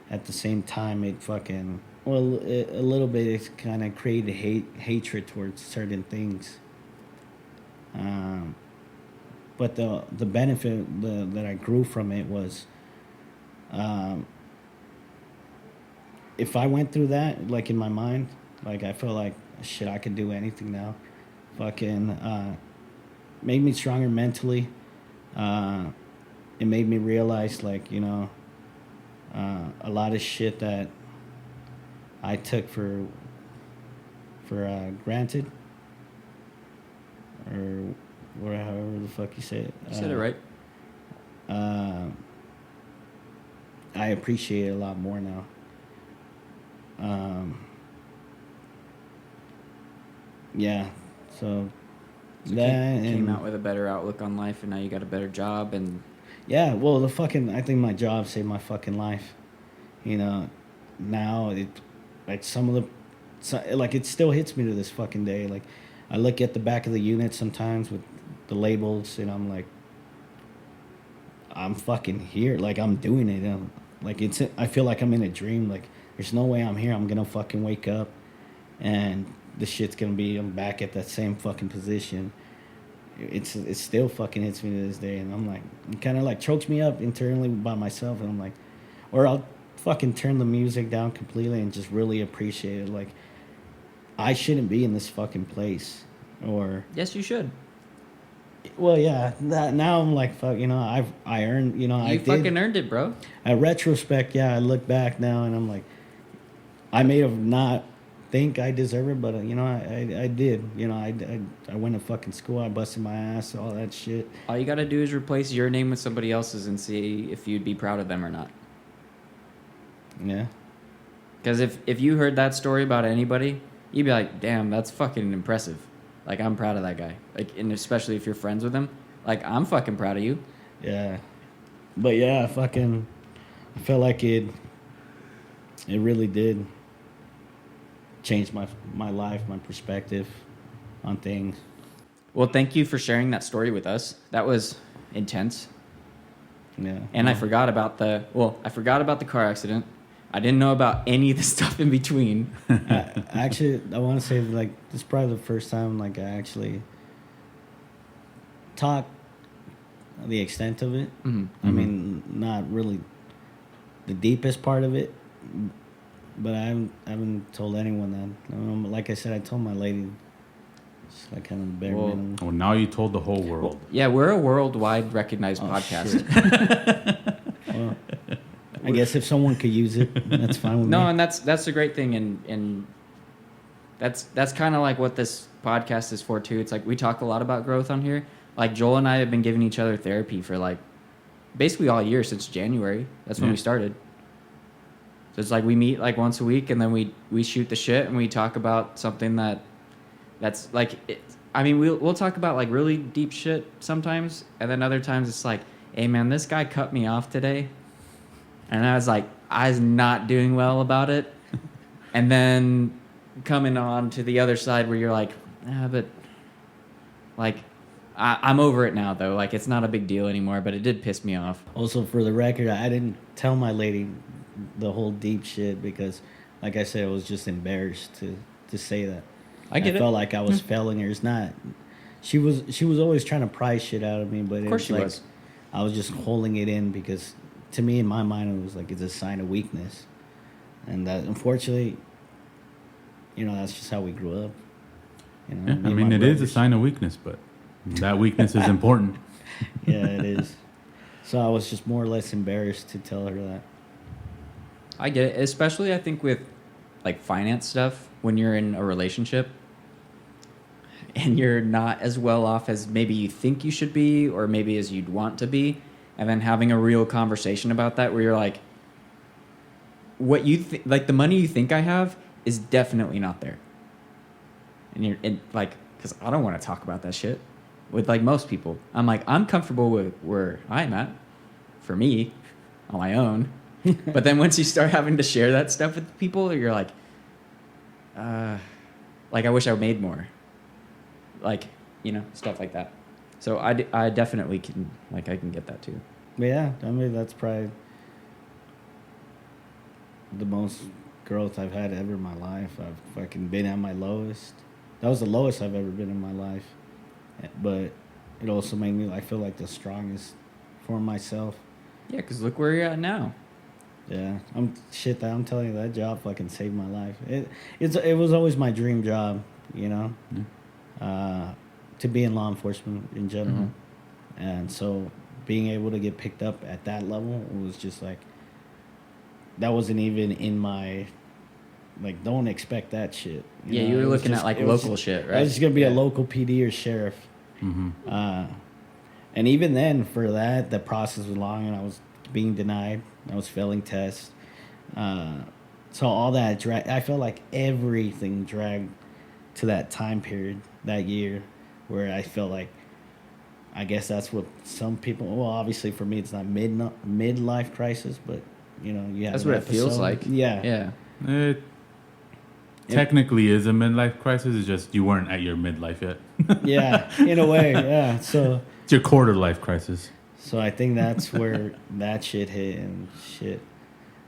at the same time it fucking a little bit it's kind of created hatred towards certain things. But the benefit that I grew from it was, if I went through that like in my mind, like I felt like shit, I could do anything now. Fucking made me stronger mentally. It made me realize, like, you know, a lot of shit that I took for granted, or however the fuck you say it. You said it right. I appreciate it a lot more now. Yeah, so So that came and out with a better outlook on life, and now you got a better job, and yeah, well, I think my job saved my fucking life. You know, now it, like like it still hits me to this fucking day. Like, I look at the back of the unit sometimes with the labels, and I'm like, I'm fucking here. Like, I'm doing it. Like, I feel like I'm in a dream. Like, there's no way I'm here. I'm gonna fucking wake up, and the shit's gonna be, I'm back at that same fucking position. It still fucking hits me to this day, and I'm like, it kind of like chokes me up internally by myself, and I'm like, or I'll fucking turn the music down completely and just really appreciate it. Like, I shouldn't be in this fucking place, or yes, you should. well, yeah. Now I'm like, fuck, you know, I earned, you know, You fucking earned it, bro. At retrospect, yeah, I look back now and I'm like, I may have not think I deserve it, but you know, I did. You know, I went to fucking school, I busted my ass, all that shit. All you got to do is replace your name with somebody else's and see if you'd be proud of them or not. Yeah. Because if you heard that story about anybody, you'd be like, damn, that's fucking impressive. Like, I'm proud of that guy. Like, and especially if you're friends with him. Like, I'm fucking proud of you. Yeah. But yeah, I felt like it really did change my life, my perspective on things. Well, thank you for sharing that story with us. That was intense. Yeah. And I forgot about the car accident. I didn't know about any of the stuff in between. I want to say, like, this is probably the first time, like, I actually talked the extent of it. Mm-hmm. I mean, not really the deepest part of it, but I haven't told anyone that. Like I said, I told my lady. It's like kind of the bare minimum. Well, now you told the whole world. Yeah, we're a worldwide recognized podcast. Well, I guess if someone could use it, that's fine with me. No, and that's the great thing, and that's kind of like what this podcast is for too. It's like we talk a lot about growth on here. Like Joel and I have been giving each other therapy for like basically all year since January. That's when we started. So it's like we meet like once a week, and then we shoot the shit, and we talk about something that's like, I mean, we'll talk about like really deep shit sometimes, and then other times it's like, hey man, this guy cut me off today, and I was not doing well about it, and then coming on to the other side where you're like, but like I'm over it now though, like it's not a big deal anymore, but it did piss me off. Also, for the record, I didn't tell my lady the whole deep shit because, like I said, I was just embarrassed to say that. I get it. Felt like I was failing her. It's not. She was always trying to pry shit out of me, but Of course she like, was. I was just holding it in because, to me, in my mind, it was like it's a sign of weakness, and that unfortunately, that's just how we grew up. I mean, it is a sign of weakness, but that weakness is important. Yeah, it is. So I was just more or less embarrassed to tell her that. I get it, especially I think with like finance stuff when you're in a relationship and you're not as well off as maybe you think you should be or maybe as you'd want to be, and then having a real conversation about that where you're like, what you like the money you think I have is definitely not there, and like, because I don't want to talk about that shit with like most people. I'm like, I'm comfortable with where I'm at for me on my own. But then once you start having to share that stuff with people, you're like I wish I made more. Like, stuff like that. So I definitely can, like, I can get that too. But yeah, I mean, that's probably the most growth I've had ever in my life. I've fucking been at my lowest. That was the lowest I've ever been in my life. But it also made me, I feel like, the strongest for myself. Yeah, because look where you're at now. Yeah, I'm telling you, that job fucking saved my life. It was always my dream job, to be in law enforcement in general. Mm-hmm. And so being able to get picked up at that level was just like, that wasn't even in my, like, don't expect that shit. You were looking at like local shit, right? I was just gonna be a local PD or sheriff. Mm-hmm. And even then, for that, the process was long, and I was being denied. I was failing tests. So all that I felt like everything dragged to that time period, that year, where I felt like, I guess that's what some people, well, obviously for me, it's not midlife crisis, but, you have that's what it feels like. Yeah. It technically is a midlife crisis. It's just you weren't at your midlife yet. Yeah, in a way, yeah. So it's your quarter life crisis. So I think that's where that shit hit, and shit.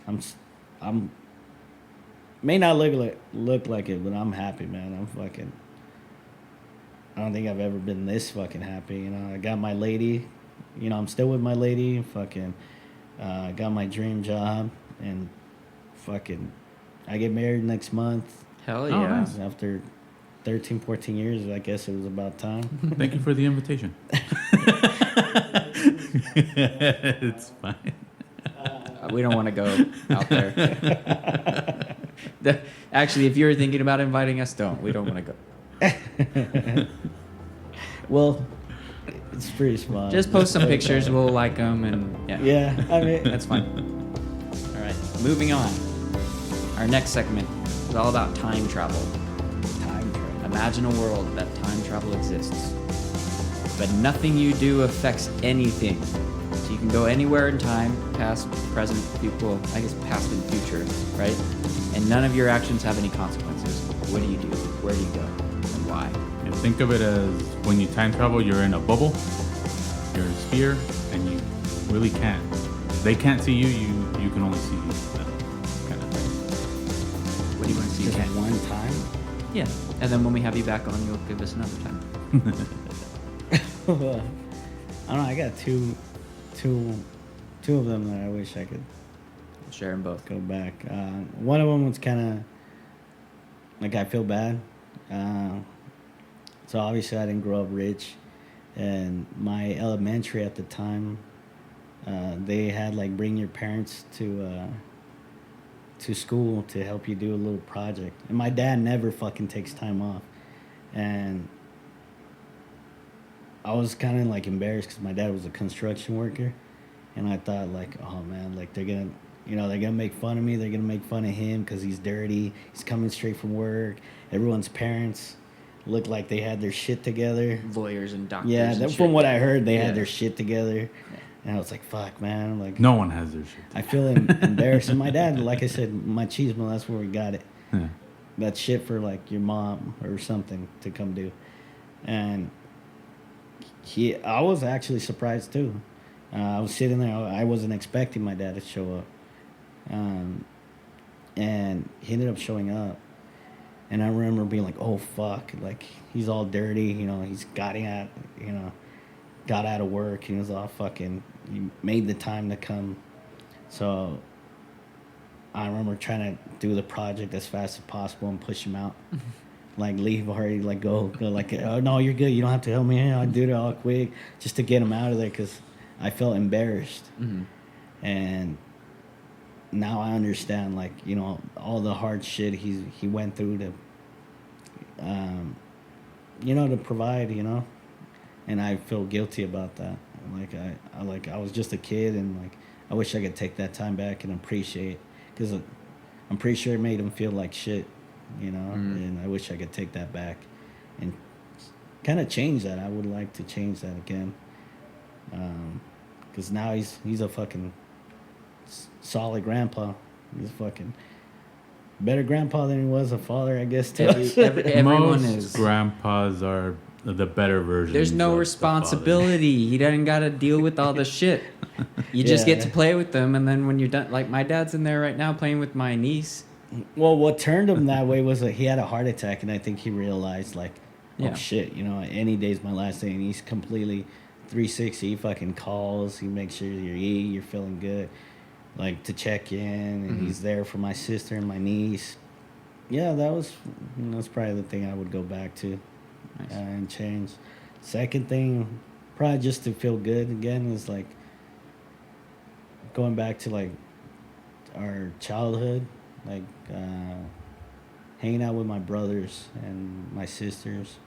I'm may not look like it, but I'm happy, man. I'm fucking. I don't think I've ever been this fucking happy. I got my lady. I'm still with my lady. Fucking, got my dream job, and fucking, I get married next month. Hell yeah! Oh, nice. After 13, 14 years, I guess it was about time. Thank you for the invitation. It's fine. We don't want to go out there. Actually, if you're thinking about inviting us, don't. We don't want to go. Well, it's pretty small. Just post some pictures. We'll like them, and yeah. Yeah, I mean, that's fine. All right, moving on. Our next segment is all about time travel. Time travel. Imagine a world that time travel exists, but nothing you do affects anything. So you can go anywhere in time, past, present, future, I guess past and future, right? And none of your actions have any consequences. What do you do? Where do you go? And why? Yeah, think of it as when you time travel, you're in a bubble, you're in a sphere, and you really can't. They can't see you, you can only see them, kind of thing. What do you want to see? Just again? one time? Yeah. And then when we have you back on, you'll give us another time. I don't know. I got two of them that I wish I could We'll share them both. go back. One of them was kind of like, I feel bad. So obviously I didn't grow up rich, and my elementary at the time, they had like bring your parents to school to help you do a little project, and my dad never fucking takes time off, and I was kind of like embarrassed because my dad was a construction worker, and I thought like, oh man, like they're gonna You know, they're gonna make fun of me. They're gonna make fun of him because he's dirty. He's coming straight from work. Everyone's parents look like they had their shit together. Lawyers and doctors. Yeah, and from shit. what I heard, they Yeah. had their shit together. And I was like, fuck, man. I'm like, No one has their shit. I feel embarrassed. And my dad, like I said, machismo, that's where we got it. Yeah. That shit for like your mom or something to come do. And I was actually surprised too. I was sitting there, I wasn't expecting my dad to show up. And he ended up showing up. And I remember being like, oh fuck, like he's all dirty, you know, got out of work, he was all fucking, he made the time to come. So I remember trying to do the project as fast as possible and push him out. Like leave already, like go like, oh no, you're good, you don't have to help me, I'll do it all quick just to get him out of there because I felt embarrassed. Mm-hmm. And now I understand, like, you know, all the hard shit he went through to, you know, to provide, you know, and I feel guilty about that. Like I was just a kid, and like I wish I could take that time back and appreciate, because I'm pretty sure it made him feel like shit, you know, and I wish I could take that back and kind of change that. I would like to change that again, because now he's a fucking solid grandpa. He's a fucking better grandpa than he was a father, I guess. To us. Everyone Most is. grandpas are the better version. There's no responsibility. He doesn't got to deal with all the shit. You just get to play with them, and then when you're done, like my dad's in there right now playing with my niece. Well, what turned him that way was that he had a heart attack, and I think he realized, like, oh Yeah. shit, you know, any day's my last day, and he's completely 360. He fucking calls. He makes sure you're feeling good, like to check in, and he's there for my sister and my niece. Yeah, that's probably the thing I would go back to. Nice. And change. Second thing, probably just to feel good again, is like going back to like our childhood, like hanging out with my brothers and my sisters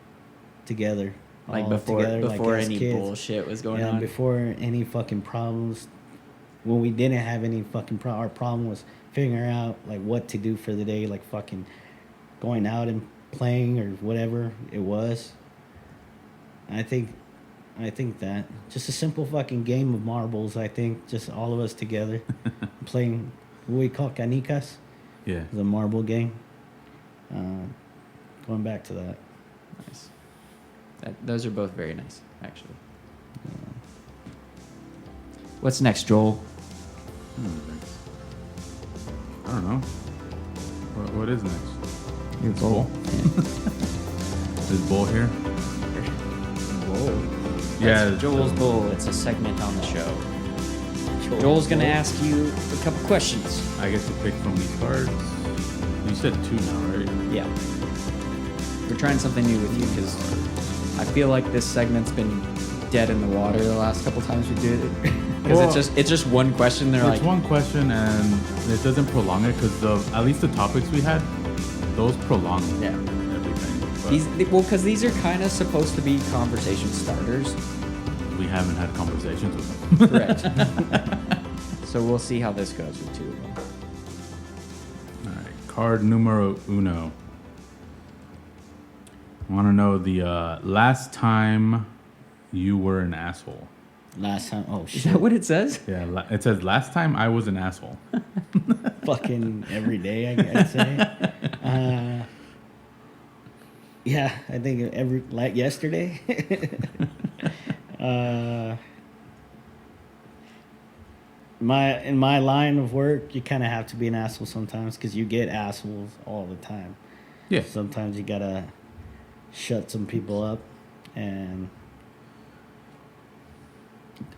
together, Like all before together, like as any kids. bullshit was going Yeah, on. before any fucking problems. When we didn't have any fucking our problem was figuring out like what to do for the day, like fucking going out and playing or whatever it was. I think that just a simple fucking game of marbles. I think just all of us together playing what we call canicas, Yeah. the marble game. Going back to that. Nice. Those are both very nice, actually. What's next, Joel? I don't know. What is next? Your bowl. Is Bull here? Bowl. Yeah. That's Joel's Bowl. It's a segment on the show. Joel's going to ask you a couple questions. I get to pick from these cards. You said 2 now, right? Yeah. We're trying something new with you because I feel like this segment's been dead in the water the last couple times we did it. Because Well, it's just one question. They're It's like, one question, and it doesn't prolong it because at least the topics we had, those prolong yeah. everything. Because these are kind of supposed to be conversation starters. We haven't had conversations with them. Correct. So we'll see how this goes with 2 of them. All right, card numero uno. I want to know the last time you were an asshole. Last time, oh Is shit, that what it says? Yeah, it says last time I was an asshole. fucking every day, I'd say. Yeah, I think like yesterday. In my line of work, you kind of have to be an asshole sometimes because you get assholes all the time. Yeah. Sometimes you gotta shut some people up, and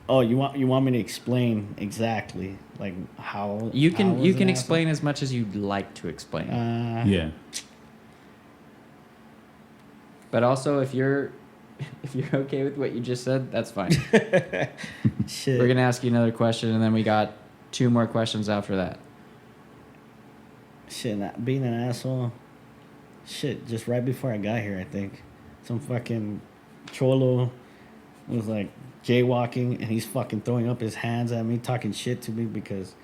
you want me to explain exactly like how You I can was an explain as much as you'd like to explain. asshole? Yeah. But also, if you're okay with what you just said, that's fine. Shit. We're gonna ask you another question, and then we got 2 more questions after that. Shit, being an asshole. Shit, just right before I got here, I think some fucking cholo was like jaywalking, and he's fucking throwing up his hands at me, talking shit to me because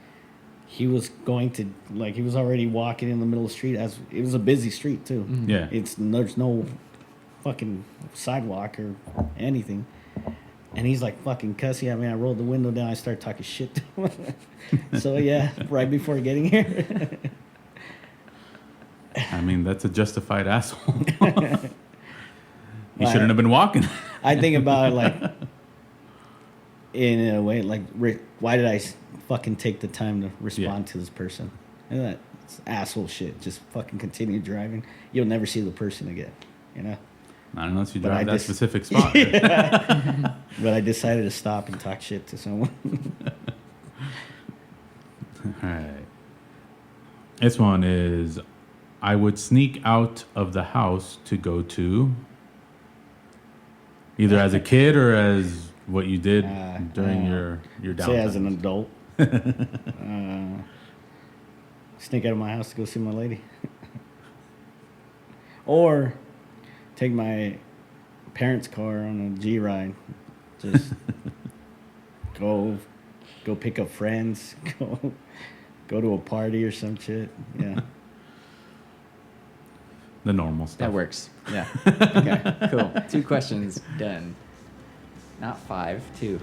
he was going to he was already walking in the middle of the street as it was a busy street too. Mm-hmm. Yeah. There's no fucking sidewalk or anything. And he's like fucking cussing at me. I rolled the window down. I started talking shit to him. So yeah, right before getting here. I mean, that's a justified asshole. You shouldn't have been walking. I think about it in a way, why did I fucking take the time to respond to this person? And that's asshole shit. Just fucking continue driving. You'll never see the person again, you know? Not unless you But drive I that just- specific spot. But I decided to stop and talk shit to someone. All right. This one is, I would sneak out of the house to go to, either as a kid or as what you did during your downtime. Say as an adult. Sneak out of my house to go see my lady. Or take my parents' car on a G ride. Just go pick up friends. Go to a party or some shit. Yeah. The normal stuff. That works. Yeah. Okay. Cool. 2 questions done. Not 5. 2.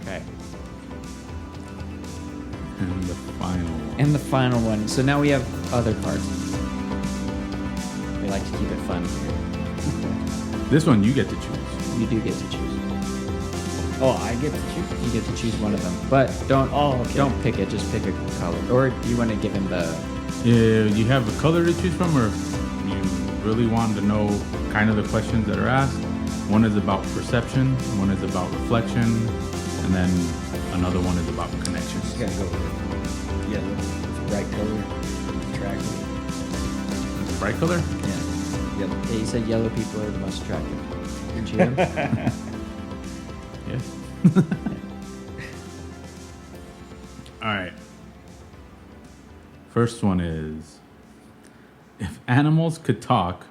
Okay. And the final one. And the final one. So now we have other cards. We like to keep it fun here. This one you get to choose. You do get to choose. Oh, I get to choose. You get to choose one of them, but don't okay. don't pick it. Just pick a color. Or do you want to give him the? You have a color to choose from, or you really want to know kind of the questions that are asked. One is about perception, one is about reflection, and then another one is about connections. You gotta go with yellow. It's a bright color. Attractive. Bright color? Yeah. Yellow. Yeah, you said yellow people are the most attractive. Didn't you? Adam? Yes. All right. First one is, if animals could talk,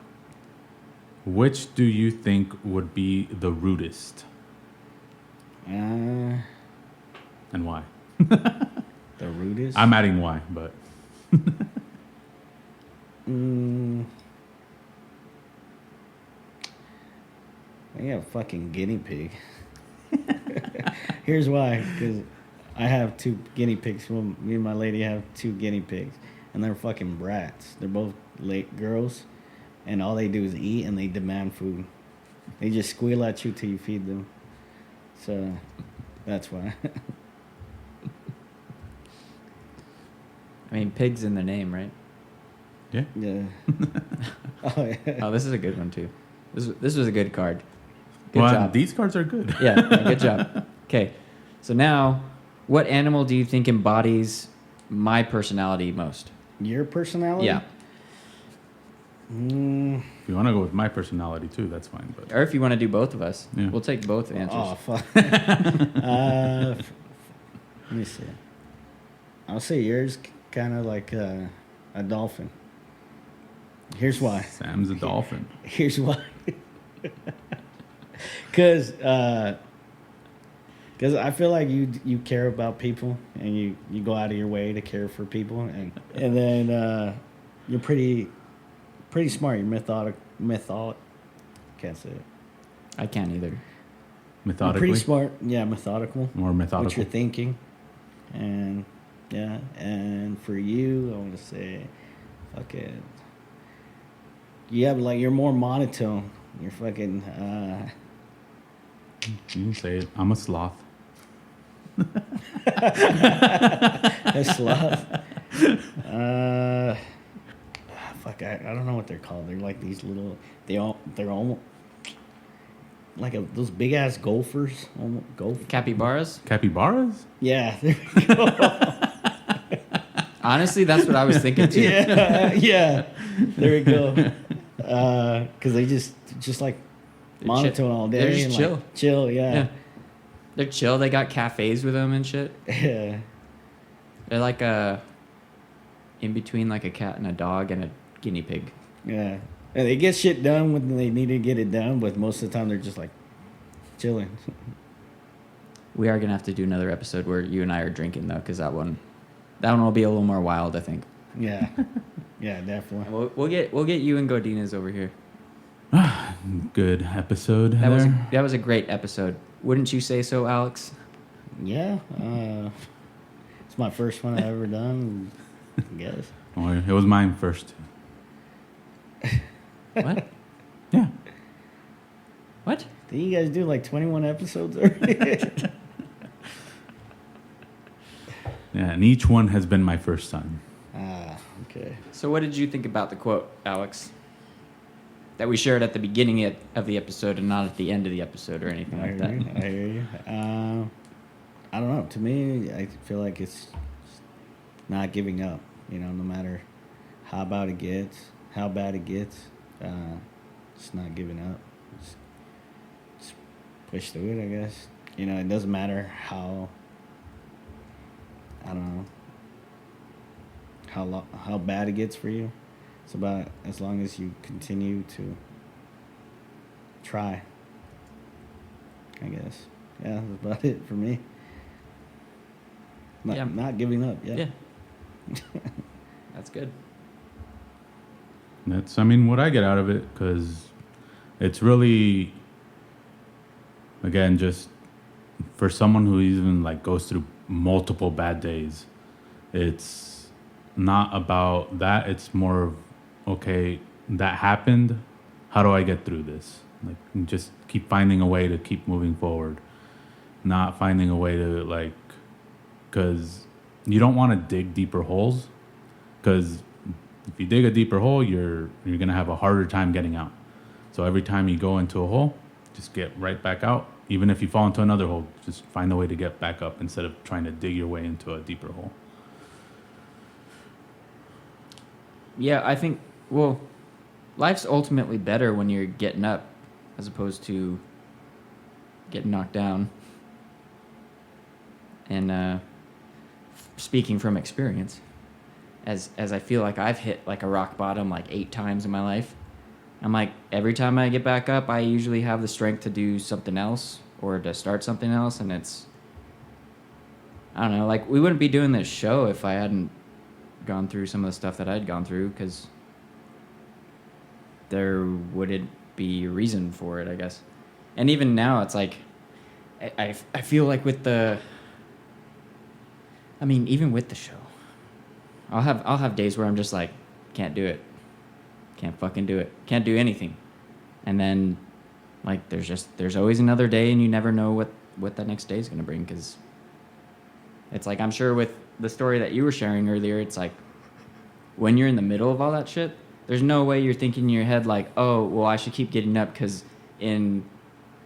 which do you think would be the rudest, Uh, and why? the rudest. I'm adding why, but I got a fucking guinea pig. Here's why, because I have 2 guinea pigs. Well, me and my lady have 2 guinea pigs, and they're fucking brats. They're both late girls, and all they do is eat, and they demand food. They just squeal at you till you feed them. So that's why. I mean, pigs in the name, right? yeah. Yeah. Oh yeah. Oh, this is a good one too. This was a good card. Good Well, job. these cards are good. Yeah, good job. Okay, so now, what animal do you think embodies my personality most? Your personality? Yeah, If you want to go with my personality too, that's fine. But or if you want to do both of us, Yeah. we'll take both answers. Oh fuck. Let me see. I'll say yours kind of like a dolphin. Here's why. Sam's a dolphin. Here's why. Because I feel like you care about people, and you go out of your way to care for people, and then you're pretty smart. You're methodical. Can't say it. I can't either. You're Methodically. pretty smart. Yeah, methodical. More methodical. What you're thinking, and yeah, and for you, I want to say, fucking. Yeah, but like you're more monotone. You're fucking. You can say it. I'm a sloth. A sloth. Fuck, I don't know what they're called. They're like these little. They're almost like those big ass gophers. Golf. Capybaras? Capybaras? Yeah. There we go. Honestly, that's what I was thinking too. Yeah. There we go. Because they just like They're monotone all day. They're just and, chill. Like, chill, Yeah. yeah. They're chill. They got cafes with them and shit. Yeah. They're like in between like a cat and a dog and a guinea pig. Yeah. And they get shit done when they need to get it done, but most of the time they're just like chilling. We are gonna have to do another episode where you and I are drinking though, because that one will be a little more wild, I think. Yeah. Yeah, definitely. We'll get you and Godinez over here. Good episode. That was a great episode. Wouldn't you say so, Alex? Yeah. It's my first one I've ever done, I guess. Oh, it was mine first. What? Yeah. What? Did you guys do like 21 episodes already? Yeah, and each one has been my first time. Okay. So what did you think about the quote, Alex? That we shared at the beginning of the episode and not at the end of the episode or anything like that. I hear you. I don't know. To me, I feel like it's not giving up. You know, no matter how bad it gets, just not giving up. Just push through it, I guess. You know, it doesn't matter how. I don't know how bad it gets for you. It's about as long as you continue to try. I guess. Yeah, that's about it for me. Not giving up. Yeah. That's good. That's, I mean, what I get out of it, because it's really, again, just for someone who even like goes through multiple bad days, it's not about that. It's more of, okay, that happened. How do I get through this? Like, just keep finding a way to keep moving forward, not finding a way to like, because you don't want to dig deeper holes, because if you dig a deeper hole, you're gonna have a harder time getting out. So every time you go into a hole, just get right back out. Even if you fall into another hole, just find a way to get back up instead of trying to dig your way into a deeper hole. Yeah, I think, well, life's ultimately better when you're getting up as opposed to getting knocked down. And speaking from experience, as I feel like I've hit like a rock bottom like 8 times in my life, I'm like, every time I get back up, I usually have the strength to do something else or to start something else. And it's, I don't know, like we wouldn't be doing this show if I hadn't gone through some of the stuff that I'd gone through, because there wouldn't be a reason for it, I guess. And even now, it's like, I feel like with the, I mean, even with the show, I'll have days where I'm just like, can't do it. Can't fucking do it. Can't do anything. And then, like, there's always another day, and you never know what that next day is going to bring, because it's like, I'm sure with the story that you were sharing earlier, it's like, when you're in the middle of all that shit, there's no way you're thinking in your head, like, oh, well, I should keep getting up, because in,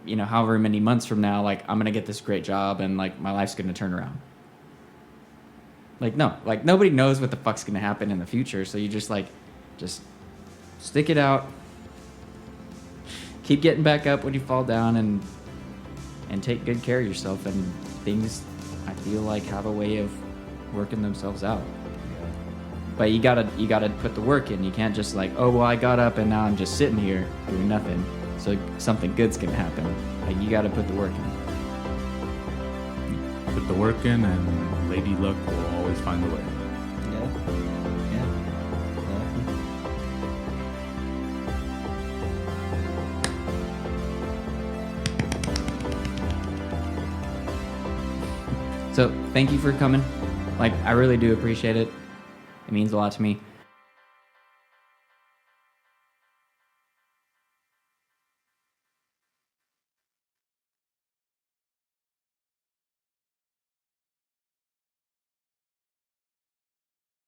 you know, however many months from now, like, I'm going to get this great job, and, like, my life's going to turn around. Like, no. Like, nobody knows what the fuck's going to happen in the future, so you just, like, just stick it out. Keep getting back up when you fall down, and take good care of yourself, and things, I feel like, have a way of working themselves out. But you gotta put the work in. You can't just like, oh, well, I got up and now I'm just sitting here doing nothing, so something good's gonna happen. Like, you gotta put the work in. Put the work in, and Lady Luck will always find a way. Yeah. So thank you for coming. Like, I really do appreciate it. It means a lot to me.